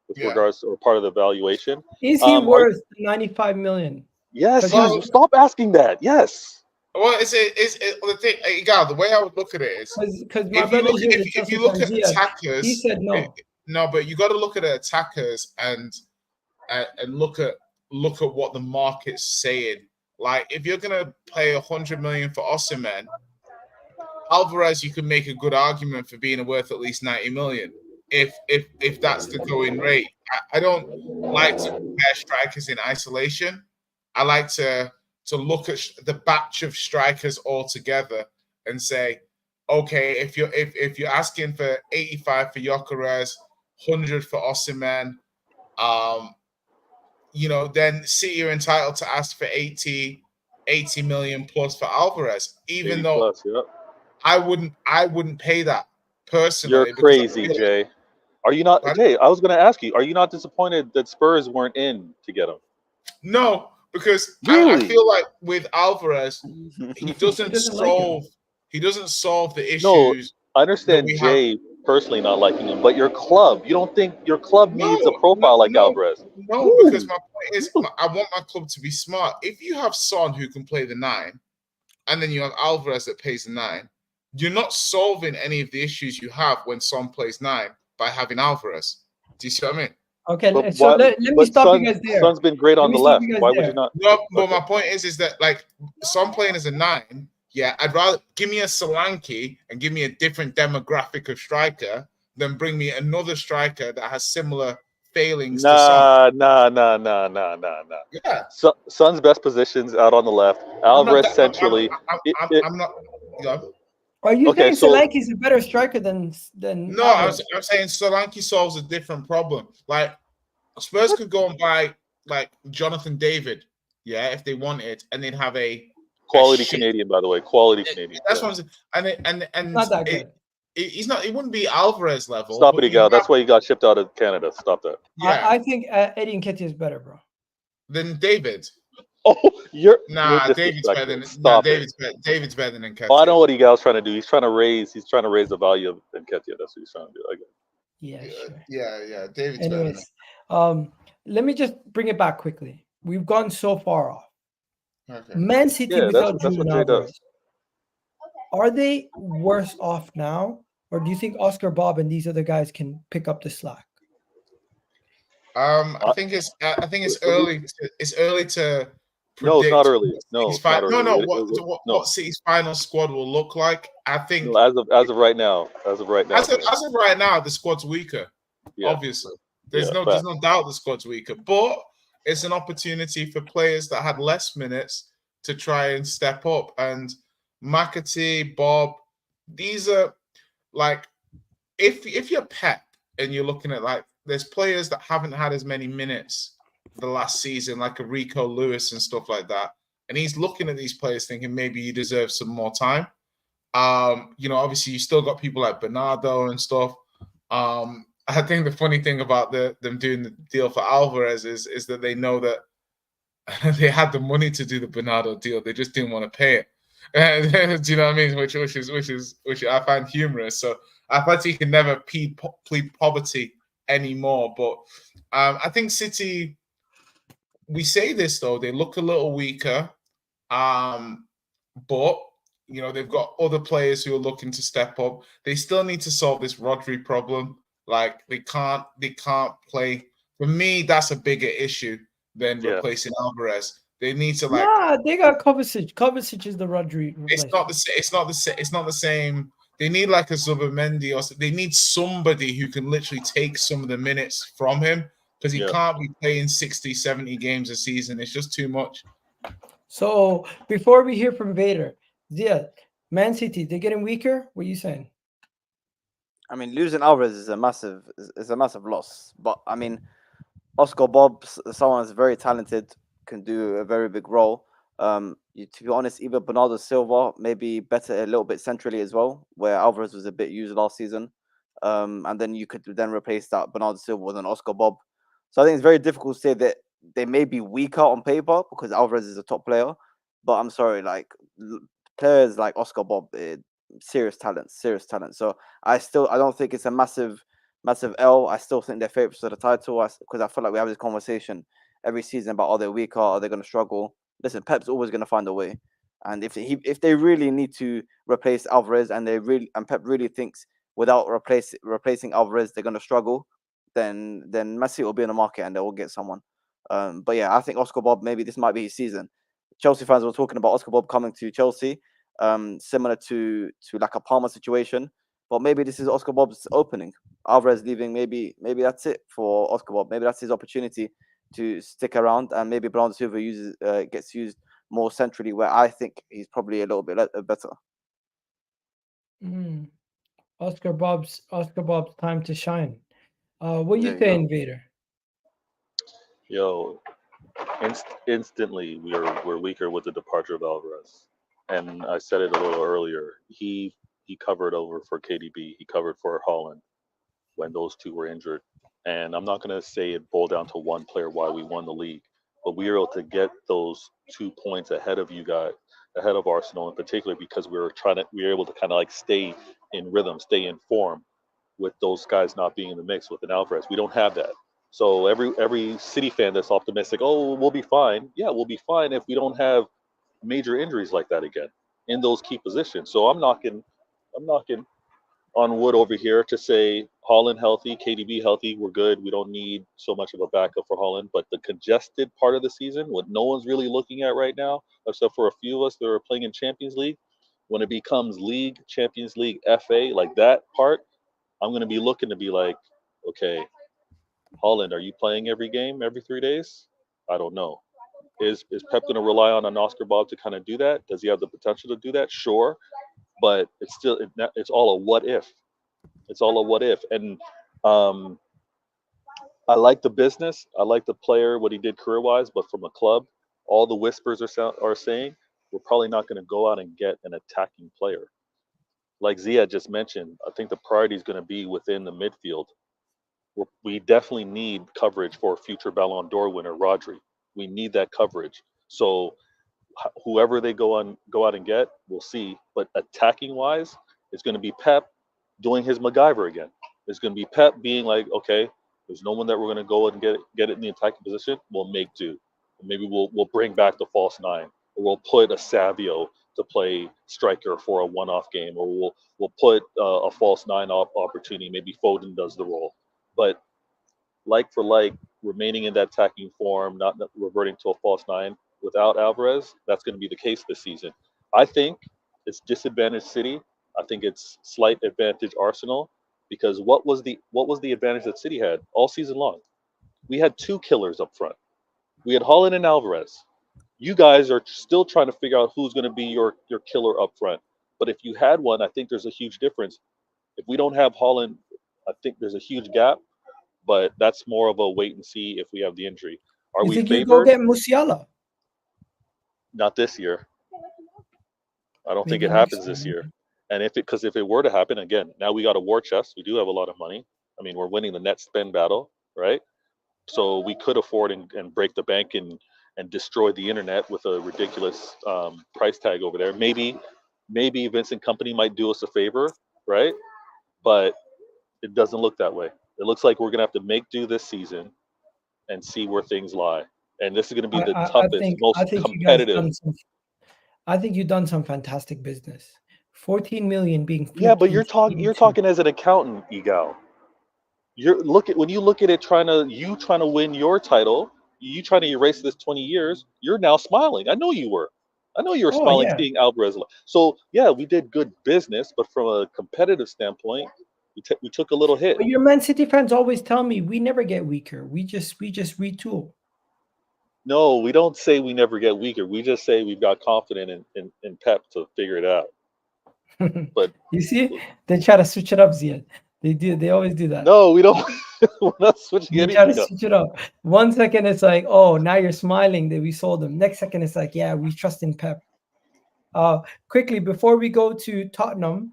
S2: with regards to, or part of the valuation.
S1: Is he worth 95 million?
S2: Yes. Stop asking that. Yes.
S6: Well, it's the thing. The way I would look at it is
S1: because if
S6: you look at attackers,
S1: he said no.
S6: No, but you got to look at the attackers and look at what the market's saying. Like if you're gonna pay 100 million for Osimhen, Alvarez, you can make a good argument for being worth at least 90 million. If that's the going rate. I don't like to compare strikers in isolation. I like to look at the batch of strikers all together and say, okay, if you're asking for 85 for Gyökeres, 100 for Osimhen, then City are entitled to ask for 80 million plus for Alvarez, even though I wouldn't pay that personally.
S2: You're crazy, Jay. Are you not, Jay? I was going to ask you, are you not disappointed that Spurs weren't in to get him?
S6: No, because
S2: really?
S6: I feel like with Alvarez, he doesn't solve the issues.
S2: No, I understand Jay personally not liking him, but your club, you don't think your club needs a profile like Alvarez?
S6: No, because my point is, I want my club to be smart. If you have Son who can play the 9, and then you have Alvarez that plays the 9, you're not solving any of the issues you have when Son plays 9 by having Alvarez. Do you see what I mean?
S1: Okay, let me stop you guys there.
S2: Son's been great on the left. Why would you not?
S6: No, but my point is that like Son playing as a 9, I'd rather give me a Solanke and give me a different demographic of striker than bring me another striker that has similar failings to Son.
S2: Nah.
S6: Yeah.
S2: Son's best position's out on the left. Alvarez centrally.
S6: I'm not.
S1: Are you saying Solanke is a better striker than?
S6: No, I'm saying Solanke solves a different problem. Like Spurs could go and buy like Jonathan David, if they wanted, and they'd have a
S2: quality Canadian, by the way. Quality Canadian.
S6: That's what I'm saying. And
S1: not that good.
S6: He's not. He wouldn't be Alvarez level.
S2: Stop it, Igal. That's why he got shipped out of Canada. Stop that.
S6: Yeah.
S1: I think Eddie Nketiah is better, bro.
S6: Than David.
S2: Oh,
S6: David's better than David's better than Nketiah.
S2: Oh, I know what Igal's trying to do. He's trying to raise the value of Nketiah. That's what he's trying to do. I get it.
S1: Sure.
S6: Yeah. David's
S1: Anyways,
S6: better.
S1: Let me just bring it back quickly. We've gone so far off.
S6: Okay.
S1: Man City without
S2: that's
S1: Julian
S2: what Jay does.
S1: Are they worse off now, or do you think Oscar Bob and these other guys can pick up the slack?
S6: I think it's early. It's early to
S2: No, it's not
S6: predict
S2: early. No,
S6: City's
S2: it's not early. No,
S6: what City's final squad will look like. I think
S2: no. As of right now,
S6: as of right now, the squad's weaker.
S2: yeah,
S6: Obviously, there's
S2: yeah,
S6: no doubt the squad's weaker, but it's an opportunity for players that had less minutes to try and step up. And McAtee, Bob, these are like if you're Pep and you're looking at like there's players that haven't had as many minutes the last season, like a Rico Lewis and stuff like that. And he's looking at these players thinking maybe you deserve some more time. Obviously you still got people like Bernardo and stuff. I think the funny thing about them doing the deal for Alvarez is that they know that they had the money to do the Bernardo deal. They just didn't want to pay it. Do you know what I mean? Which I find humorous. So Atletico can never plead poverty anymore. But I think City, we say this though, they look a little weaker. But they've got other players who are looking to step up. They still need to solve this Rodri problem. Like they can't play. For me, that's a bigger issue than replacing Alvarez. They need to
S1: they got Kovacic. Kovacic is the Rodri.
S6: It's not the same. They need like a Zubimendi or they need somebody who can literally take some of the minutes from him because he can't be playing 60, 70 games a season. It's just too much.
S1: So before we hear from Vader, Man City, they're getting weaker. What are you saying?
S5: I mean, losing Alvarez is a massive loss. But I mean, Oscar Bob, someone that's very talented, can do a very big role. To be honest, even Bernardo Silva maybe better a little bit centrally as well, where Alvarez was a bit used last season. And then you could then replace that Bernardo Silva with an Oscar Bob. So I think it's very difficult to say that they may be weaker on paper because Alvarez is a top player. But I'm sorry, like players like Oscar Bob, serious talent. So I don't think it's a massive L. I still think they're favorites for the title because I feel like we have this conversation every season about are they weaker, are they going to struggle? Listen, Pep's always going to find a way. And if they really need to replace Alvarez and Pep really thinks without replacing Alvarez they're going to struggle, then Messi will be in the market and they will get someone. But yeah, I think Oscar Bob, maybe this might be his season. Chelsea fans were talking about Oscar Bob coming to Chelsea, similar to like a Palmer situation. But maybe this is Oscar Bob's opening. Alvarez leaving, maybe that's it for Oscar Bob. Maybe that's his opportunity to stick around, and maybe Bernardo Silva gets used more centrally, where I think he's probably a little bit better.
S1: Oscar Bob's time to shine. What you saying, Vader?
S2: Yo, instantly we're weaker with the departure of Alvarez, and I said it a little earlier. He covered over for KDB. He covered for Haaland when those two were injured. And I'm not going to say it boiled down to one player why we won the league, but we were able to get those 2 points ahead of you guys, ahead of Arsenal in particular, because we were able to kind of like stay in rhythm, stay in form with those guys not being in the mix with an Alvarez. We don't have that. So every City fan that's optimistic, oh, we'll be fine. Yeah, we'll be fine if we don't have major injuries like that again in those key positions. So I'm knocking on wood over here to say Haaland healthy, KDB healthy, we're good. We don't need so much of a backup for Haaland. But the congested part of the season, what no one's really looking at right now, except for a few of us that are playing in Champions League, when it becomes League, Champions League, FA, like that part, I'm going to be looking to be like, okay, Haaland, are you playing every game, every 3 days? I don't know. Is Pep going to rely on an Oscar Bob to kind of do that? Does he have the potential to do that? Sure. But it's all a what if. It's all a what if. And I like the business. I like the player, what he did career-wise. But from a club, all the whispers are saying we're probably not going to go out and get an attacking player. Like Ziad just mentioned, I think the priority is going to be within the midfield. We definitely need coverage for future Ballon d'Or winner Rodri. We need that coverage. So whoever they go out and get, we'll see. But attacking wise, it's going to be Pep doing his MacGyver again. It's going to be Pep being like, okay, there's no one that we're going to go and get it in the attacking position. We'll make do. Maybe we'll bring back the false nine, or we'll put a Savio to play striker for a one-off game, or we'll put a false nine opportunity. Maybe Foden does the role. But like for like, remaining in that attacking form, not reverting to a false nine, without Alvarez, that's going to be the case this season. I think it's disadvantage City. I think it's slight advantage Arsenal because what was the advantage that City had all season long? We had two killers up front. We had Haaland and Alvarez. You guys are still trying to figure out who's going to be your killer up front. But if you had one, I think there's a huge difference. If we don't have Haaland, I think there's a huge gap. But that's more of a wait and see if we have the injury. Are
S1: You
S2: we
S1: think you go
S2: favored?
S1: get Musiala?
S2: Not this year. I don't think
S1: Maybe
S2: it
S1: next
S2: happens this
S1: year.
S2: year. And if it were to happen again, now we got a war chest. We do have a lot of money. I mean, we're winning the net spend battle, right? So we could afford and break the bank and destroy the internet with a ridiculous price tag over there. Maybe Vincent Company might do us a favor, right? But it doesn't look that way. It looks like we're gonna have to make do this season and see where things lie. And this is gonna be the toughest, most
S1: I think
S2: competitive.
S1: I think you've done some fantastic business. 14 million being
S2: Yeah, but
S1: flipped
S2: you're
S1: into
S2: talking as an accountant, Egal. When you look at it trying to win your title, you trying to erase this 20 years, you're now smiling. I know you were. I know you were
S1: Oh,
S2: smiling
S1: yeah.
S2: seeing Alvarez. So yeah, we did good business, but from a competitive standpoint, we took a little hit.
S1: But your Man City fans always tell me we never get weaker. We just retool.
S2: No, we don't say we never get weaker. We just say we've got confidence in Pep to figure it out. But
S1: You see, they try to switch it up, Ziad. They do. They always do that.
S2: no, we don't. We're not switching
S1: They try to
S2: anything up.
S1: switch it up. 1 second it's like, oh, now you're smiling that we sold them. Next second it's like, yeah, we trust in Pep. Quickly before we go to Tottenham,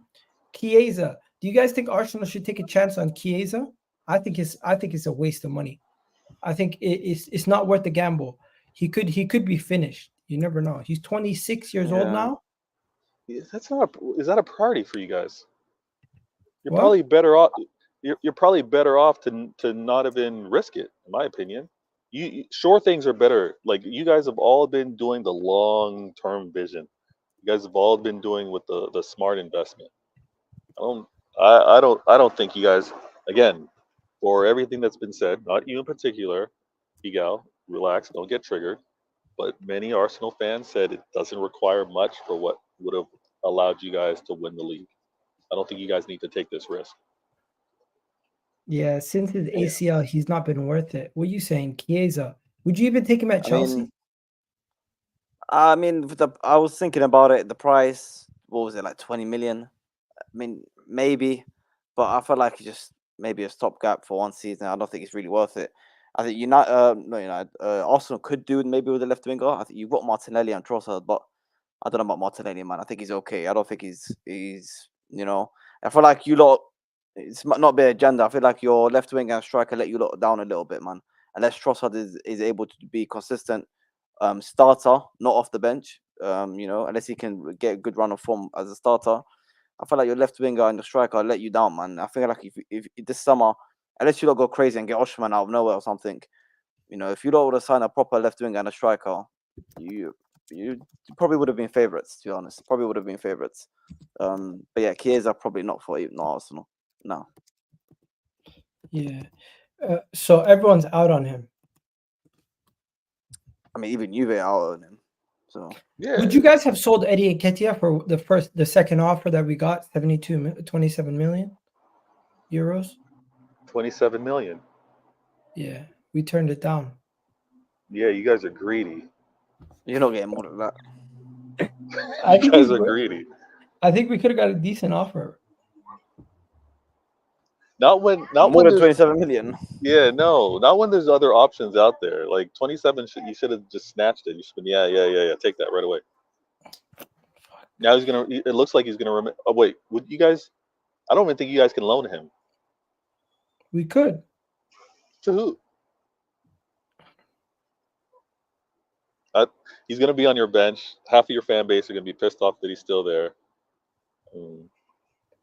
S1: Chiesa. Do you guys think Arsenal should take a chance on Chiesa? I think it's a waste of money. I think it's not worth the gamble. He could be finished. You never know. He's 26 years old
S5: Yeah.
S1: now.
S2: Is that a priority for you guys? You're
S1: What?
S2: probably better off. You're probably better off to not even risk it, in my opinion. Sure things are better. Like you guys have all been doing the long term vision. You guys have all been doing with the smart investment. I don't think you guys, again, for everything that's been said, not you in particular, Miguel, relax, don't get triggered. But many Arsenal fans said it doesn't require much for what would have allowed you guys to win the league. I don't think you guys need to take this risk.
S1: Yeah, since his ACL, he's not been worth it. What are you saying, Chiesa? Would you even take him at Chelsea?
S5: I mean, I was thinking about it. The price, what was it, like 20 million? I mean, maybe, but I felt like it's just maybe a stopgap for one season. I don't think it's really worth it. I think Arsenal could do it maybe with the left winger. I think you've got Martinelli and Trossard, but I don't know about Martinelli, man. I think he's okay. I don't think he's I feel like you lot, it's not be agenda. I feel like your left winger and striker let you lot down a little bit, man. Unless Trossard is able to be consistent starter, not off the bench, unless he can get a good run of form as a starter. I feel like your left winger and the striker let you down, man. I feel like if this summer, unless you don't go crazy and get Osimhen out of nowhere or something, if you don't would have signed a proper left winger and a striker, you probably would have been favourites, to be honest. Probably would have been favourites. But yeah, Chiesa probably not for even Arsenal. No.
S1: Yeah. So everyone's out on him.
S5: I mean, even Juve out on him. So
S2: yeah.
S1: Would you guys have sold Eddie Nketiah for the second offer that we got, 27 million euros?
S2: 27 million.
S1: Yeah, we turned it down.
S2: Yeah, you guys are greedy.
S5: you're not getting more than that.
S2: You guys are greedy.
S1: I think we could have got a decent offer.
S2: Not when
S5: More than
S2: there's
S5: 27 million.
S2: Yeah, no, not when there's other options out there. Like 27, you should have just snatched it. You should have been, yeah, take that right away. Now it looks like he's gonna oh wait, would you guys? I don't even think you guys can loan him.
S1: We could.
S2: To who? He's gonna be on your bench. Half of your fan base are gonna be pissed off that he's still there.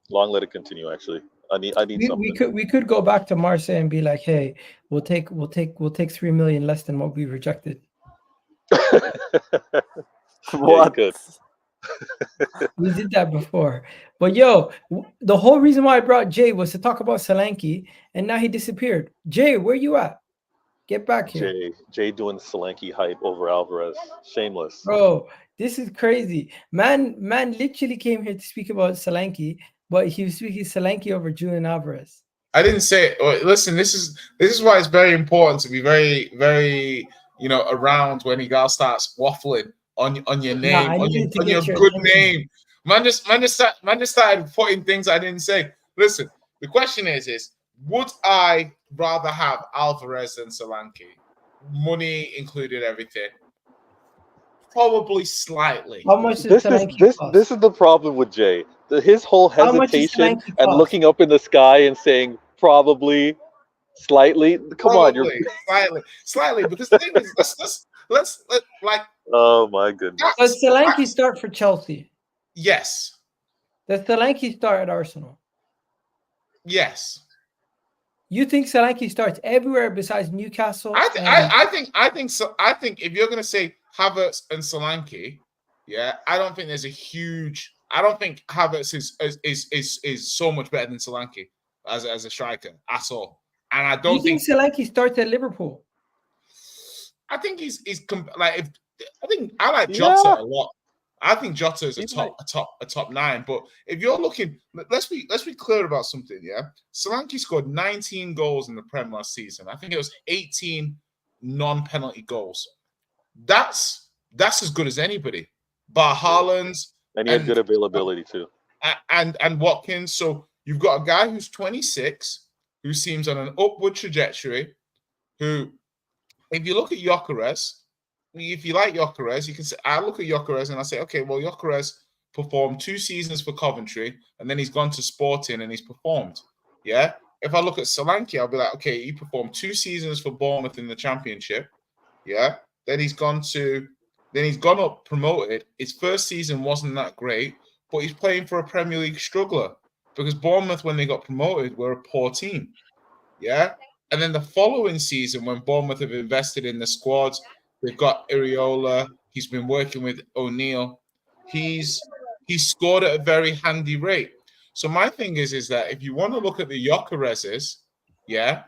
S2: Long let it continue. Actually, I need something.
S1: We could go back to Marseille and be like, hey, we'll take 3 million less than what we rejected.
S5: What?
S2: Yeah,
S1: We did that before. But yo, the whole reason why I brought Jay was to talk about Solanke, and now he disappeared. Jay, where you at? Get back here.
S2: Jay doing the Solanke hype over Alvarez. Shameless.
S1: Bro, this is crazy. Man literally came here to speak about Solanke, but he was speaking Solanke over Julian Alvarez.
S6: I didn't say. Listen, this is why it's very important to be very, very, around when Igal starts waffling on your name, on your good name. Man just started putting things I didn't say. Listen, the question is would I rather have Alvarez than Solanke? Money included, everything. Probably slightly.
S1: How much does Solanke cost?
S2: This is the problem with Jay. His whole hesitation and looking up in the sky and saying probably slightly. Come on, you're
S6: slightly. Because the thing is, let's like.
S2: Oh my goodness.
S1: Does Solanke start for Chelsea?
S6: Yes.
S1: Does Solanke start at Arsenal?
S6: Yes.
S1: You think Solanke starts everywhere besides Newcastle?
S6: I think so. I think if you're gonna say Havertz and Solanke, yeah, I don't think there's a huge. I don't think Havertz is so much better than Solanke as a striker at all. And I don't think
S1: Solanke starts at Liverpool.
S6: I think he's like I think I like Jota a lot. I think Jota is a top 9. But if you're looking, let's be clear about something. Yeah, Solanke scored 19 goals in the Prem last season. I think it was 18 non-penalty goals. That's as good as anybody. Bar Haaland's.
S2: And he had good availability too.
S6: And Watkins. So you've got a guy who's 26, who seems on an upward trajectory, who, if you look at Gyökeres, if you like Gyökeres, you can say, I look at Gyökeres and I say, okay, well, Gyökeres performed 2 seasons for Coventry, and then he's gone to Sporting and he's performed. Yeah. If I look at Solanke, I'll be like, okay, he performed 2 seasons for Bournemouth in the Championship. Yeah. Then he's gone up promoted. His first season wasn't that great, but he's playing for a Premier League struggler because Bournemouth, when they got promoted, were a poor team. Yeah. And then the following season, when Bournemouth have invested in the squads, they've got Iriola. He's been working with O'Neill. He's scored at a very handy rate. So my thing is that if you want to look at the Gyökereses, yeah,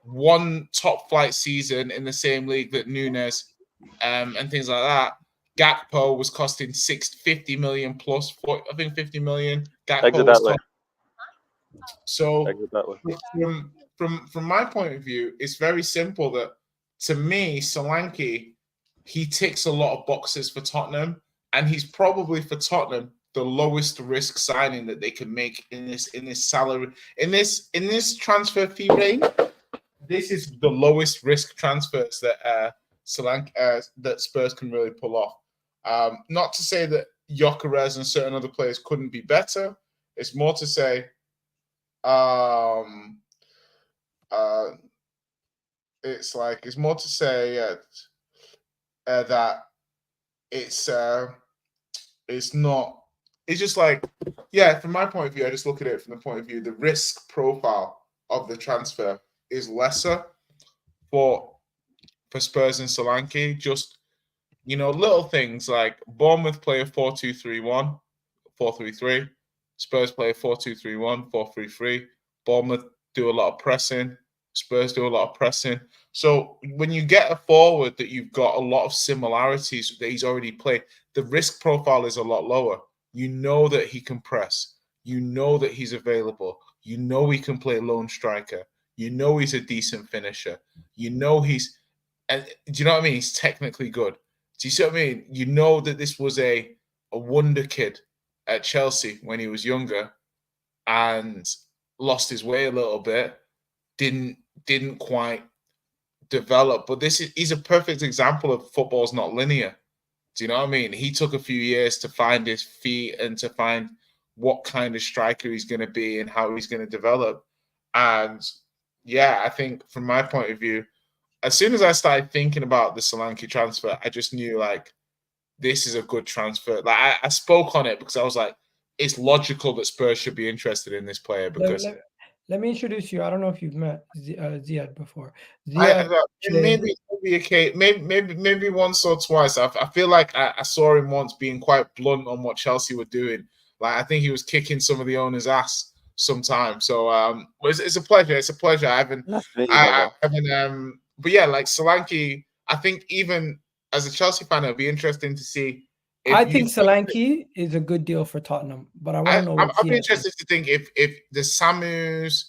S6: one top flight season in the same league that Nunes and things like that. Gakpo was costing 50 million plus. I think 50 million. Gakpo was so from my point of view, it's very simple that to me, Solanke, he ticks a lot of boxes for Tottenham, and he's probably for Tottenham the lowest risk signing that they can make in this salary in this transfer fee range. This is the lowest risk transfers that Solanke that Spurs can really pull off. Not to say that Gyökeres and certain other players couldn't be better. It's more to say it's more to say that it's not. It's just like, yeah, from my point of view, I just look at it from the point of view, the risk profile of the transfer is lesser for Spurs and Solanke. Just, little things like Bournemouth play a 4-2-3-1, 4-3-3. Spurs play a 4-2-3-1, 4-3-3. Bournemouth do a lot of pressing. Spurs do a lot of pressing. So when you get a forward that you've got a lot of similarities that he's already played, the risk profile is a lot lower. You know that he can press. You know that he's available. You know he can play lone striker. You know he's a decent finisher. You know he's, and do you know what I mean? He's technically good. Do you see what I mean? You know that this was a wonder kid at Chelsea when he was younger and lost his way a little bit. Didn't quite develop. But he's a perfect example of football's not linear. Do you know what I mean? He took a few years to find his feet and to find what kind of striker he's going to be and how he's going to develop. And yeah, I think from my point of view, as soon as I started thinking about the Solanke transfer, I just knew like this is a good transfer. Like I spoke on it because I was like, it's logical that Spurs should be interested in this player because.
S1: Let me introduce you. I don't know if you've met Ziad before.
S6: Maybe once or twice. I feel like I saw him once being quite blunt on what Chelsea were doing. Like I think he was kicking some of the owner's ass sometimes. So it's a pleasure. It's a pleasure. I haven't yeah, like Solanke, I think even as a Chelsea fan, it'll be interesting to see.
S1: I think Solanke is a good deal for Tottenham, but I want to know what
S6: I'd be interested to think if the Samus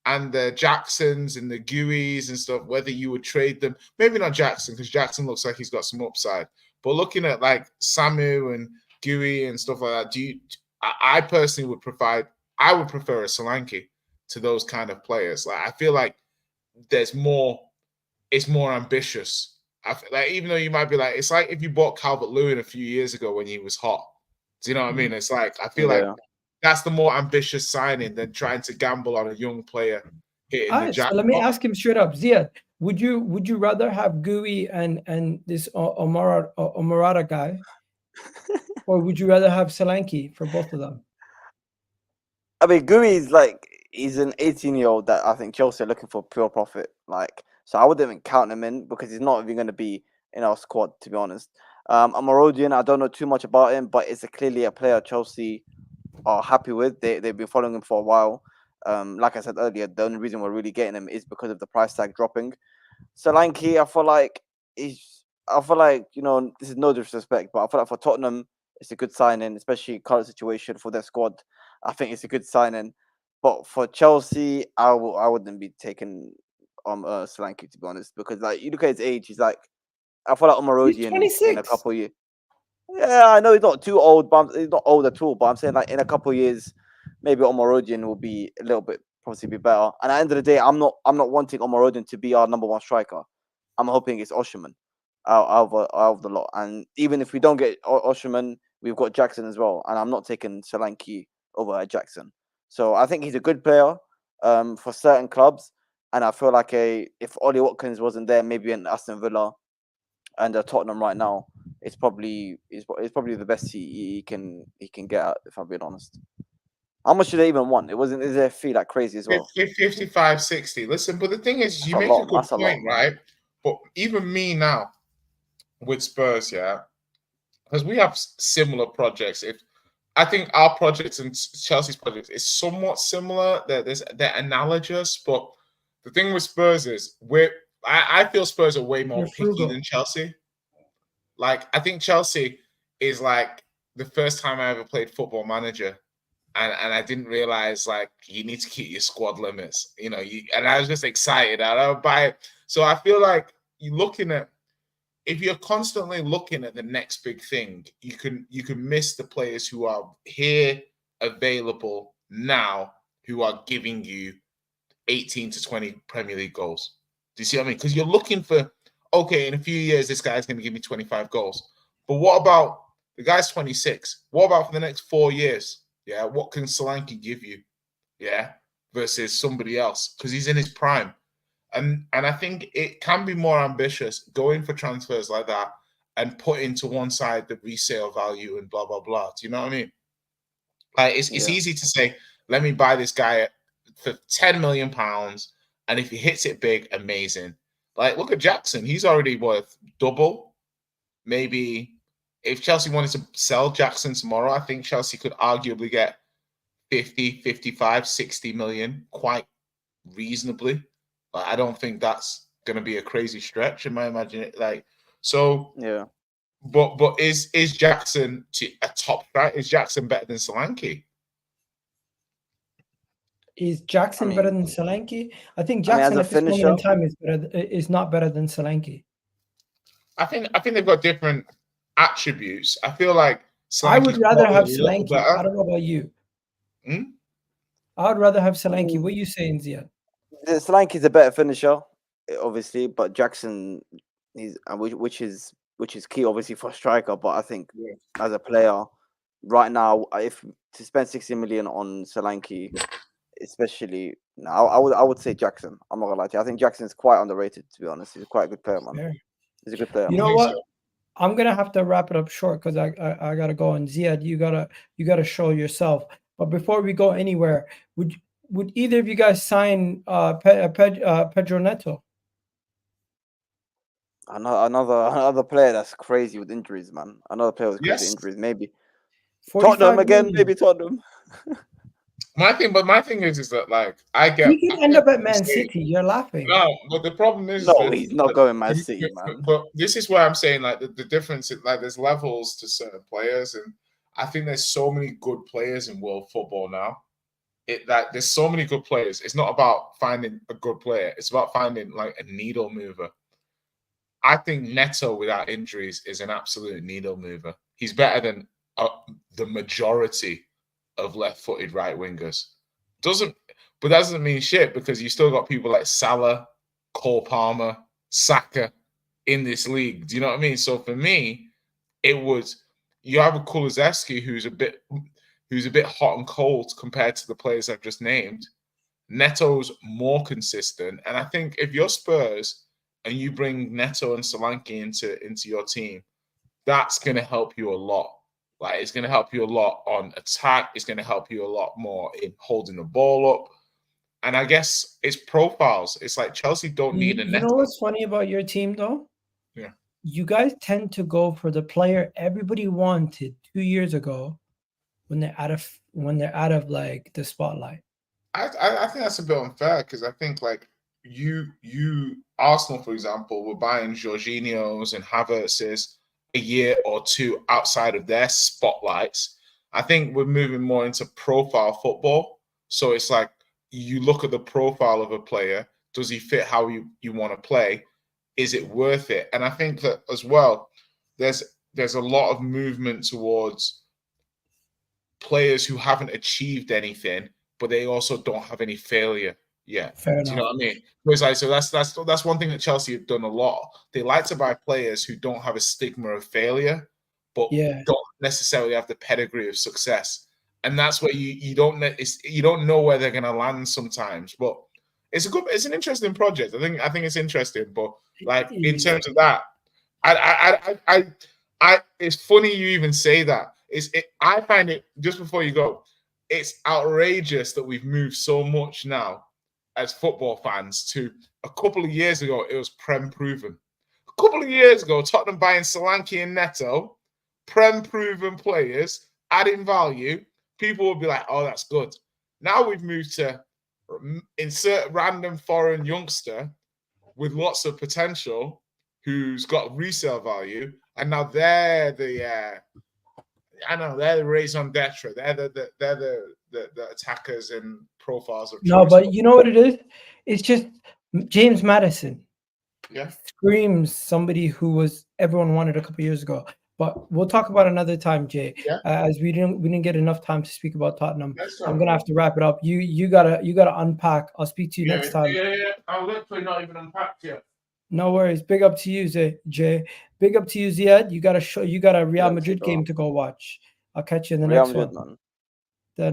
S6: and the Jacksons and the Guis and stuff, whether you would trade them. Maybe not Jackson, because Jackson looks like he's got some upside. But looking at like Samu and Gui and stuff like that, I personally would prefer a Solanke to those kind of players. Like I feel like it's more ambitious. Like even though you might be like, it's like if you bought Calvert-Lewin a few years ago when he was hot. Do you know what I mean? It's like I feel like that's the more ambitious signing than trying to gamble on a young player hitting the jackpot.
S1: So let me ask him straight up, Ziad. Would you rather have Gui and this Omorodion guy, or would you rather have Solanke for both of them?
S5: I mean, Gui is like he's an 18-year-old that I think Chelsea are looking for pure profit. Like, so I wouldn't even count him in because he's not even going to be in our squad, to be honest. Omorodion, I don't know too much about him, but it's clearly a player Chelsea are happy with. They've been following him for a while. Like I said earlier, the only reason we're really getting him is because of the price tag dropping. Solanke, I feel like this is no disrespect, but I feel like for Tottenham, it's a good signing, especially current situation for their squad. I think it's a good signing. But for Chelsea, I wouldn't be taking Solanke, to be honest, because like you look at his age, he's like, I feel like Omorodion in a couple of years. Yeah, I know he's not too old, but he's not old at all. But I'm saying like in a couple of years, maybe Omorodion will be a little bit probably be better. And at the end of the day, I'm not wanting Omorodion to be our number one striker. I'm hoping it's Osimhen out of the lot. And even if we don't get Osimhen, we've got Jackson as well. And I'm not taking Solanke over Jackson. So I think he's a good player for certain clubs. And I feel like if Ollie Watkins wasn't there, maybe in Aston Villa and Tottenham right now, it's probably the best he can get at, if I'm being honest. How much do they even want? Is there a fee like crazy as well?
S6: 55, 60. Listen, but the thing is, you make a good point, right? But even me now with Spurs, yeah, because we have similar projects. I think our projects and Chelsea's projects is somewhat similar. They're analogous, but the thing with Spurs is I feel Spurs are way more picky than Chelsea. Like I think Chelsea is like the first time I ever played Football Manager. And I didn't realize like you need to keep your squad limits, and I was just excited. I would buy it. So I feel like if you're constantly looking at the next big thing, you can miss the players who are here available now who are giving you 18 to 20 Premier League goals. Do you see what I mean? Because you're looking for, okay, in a few years this guy's going to give me 25 goals. But what about the guy's 26? What about for the next 4 years? Yeah, what can Solanke give you? Yeah, versus somebody else because he's in his prime, and I think it can be more ambitious going for transfers like that and putting to one side the resale value and blah blah blah. Do you know what I mean? Like it's easy to say, let me buy this guy for £10 million, and if he hits it big, amazing. Like look at Jackson; he's already worth double, maybe. If Chelsea wanted to sell Jackson tomorrow, I think Chelsea could arguably get 50, 55, 60 million quite reasonably. But I don't think that's going to be a crazy stretch in my imagination. Like, so,
S5: yeah.
S6: But is Jackson a top guy? Is Jackson better than Solanke?
S1: Is Jackson better than Solanke? I think Jackson at this moment in time is not better than Solanke.
S6: I think they've got different attributes. I feel like
S1: I would rather have Solanke. I don't know about you. I would rather have Solanke. What are you saying, Ziad?
S5: Solanke is a better finisher, obviously, but Jackson which is key, obviously, for a striker. But I think as a player, right now, if to spend 60 million on Solanke, especially now, I would say Jackson. I'm not gonna lie to you. I think Jackson is quite underrated, to be honest. He's quite a good player, man.
S1: Fair.
S5: He's a good player.
S1: You know what? I'm gonna have to wrap it up short because I gotta go. And Ziad, you gotta show yourself. But before we go anywhere, would either of you guys sign Pedro Neto?
S5: Another player that's crazy with injuries, man. Another player with crazy injuries, maybe.
S1: 45
S5: Tottenham again,
S1: million.
S5: maybe Tottenham.
S6: My thing is that like I get.
S1: He could end up at Man City. You're laughing.
S6: No, but the problem is
S5: No,
S6: that,
S5: he's not going Man City, man.
S6: But this is where I'm saying like the difference is like there's levels to certain players, and I think there's so many good players in world football now. There's so many good players. It's not about finding a good player. It's about finding like a needle mover. I think Neto without injuries is an absolute needle mover. He's better than the majority of left-footed right wingers. But that doesn't mean shit because you still got people like Salah, Cole Palmer, Saka in this league. Do you know what I mean? So for me, you have a Kulusevski who's a bit hot and cold compared to the players I've just named. Neto's more consistent, and I think if you're Spurs and you bring Neto and Solanke into your team, that's going to help you a lot. Like it's going to help you a lot on attack. It's going to help you a lot more in holding the ball up. And I guess it's profiles. It's like Chelsea don't need a Neto.
S1: You know what's funny about your team though?
S6: Yeah.
S1: You guys tend to go for the player everybody wanted 2 years ago when they're out of like the spotlight.
S6: I think that's a bit unfair because I think like you Arsenal, for example, were buying Jorginhos and Havertz's a year or two outside of their spotlights. I think we're moving more into profile football. So it's like you look at the profile of a player. Does he fit how you want to play? Is it worth it? And I think that as well, there's a lot of movement towards players who haven't achieved anything, but they also don't have any failure yet.
S1: Fair
S6: Do you
S1: enough.
S6: know what I mean? Whereas like, so that's one thing that Chelsea have done a lot. They like to buy players who don't have a stigma of failure, but don't necessarily have the pedigree of success. And that's where you don't know where they're gonna land sometimes. But it's an interesting project. I think it's interesting. But like in terms of that, I it's funny you even say that. I find it, just before you go, it's outrageous that we've moved so much now as football fans to a couple of years ago, it was Prem proven. A couple of years ago, Tottenham buying Solanke and Neto, Prem proven players, adding value, people would be like, oh, that's good. Now we've moved to insert random foreign youngster with lots of potential who's got resale value, and now they're the raison d'etre. They're the attackers and profiles of
S1: No,
S6: choice.
S1: but you know what it is? It's just James Maddison.
S6: Yeah,
S1: screams somebody who was everyone wanted a couple of years ago. But we'll talk about another time, Jay.
S6: Yeah.
S1: As we didn't get enough time to speak about Tottenham.
S6: That's
S1: I'm gonna have to wrap it up. You gotta unpack. I'll speak to you next time.
S6: Yeah. I'm literally not even unpacked yet.
S1: No worries. Big up to you, Jay. Big up to you, Ziad. You got a Real Madrid game to go watch. I'll catch you in the next one.
S5: Man.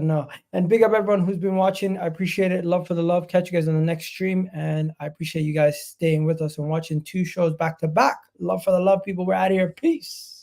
S1: No. And big up everyone who's been watching. I appreciate it. Love for the love. Catch you guys on the next stream. And I appreciate you guys staying with us and watching 2 shows back to back. Love for the love, people. We're out of here. Peace.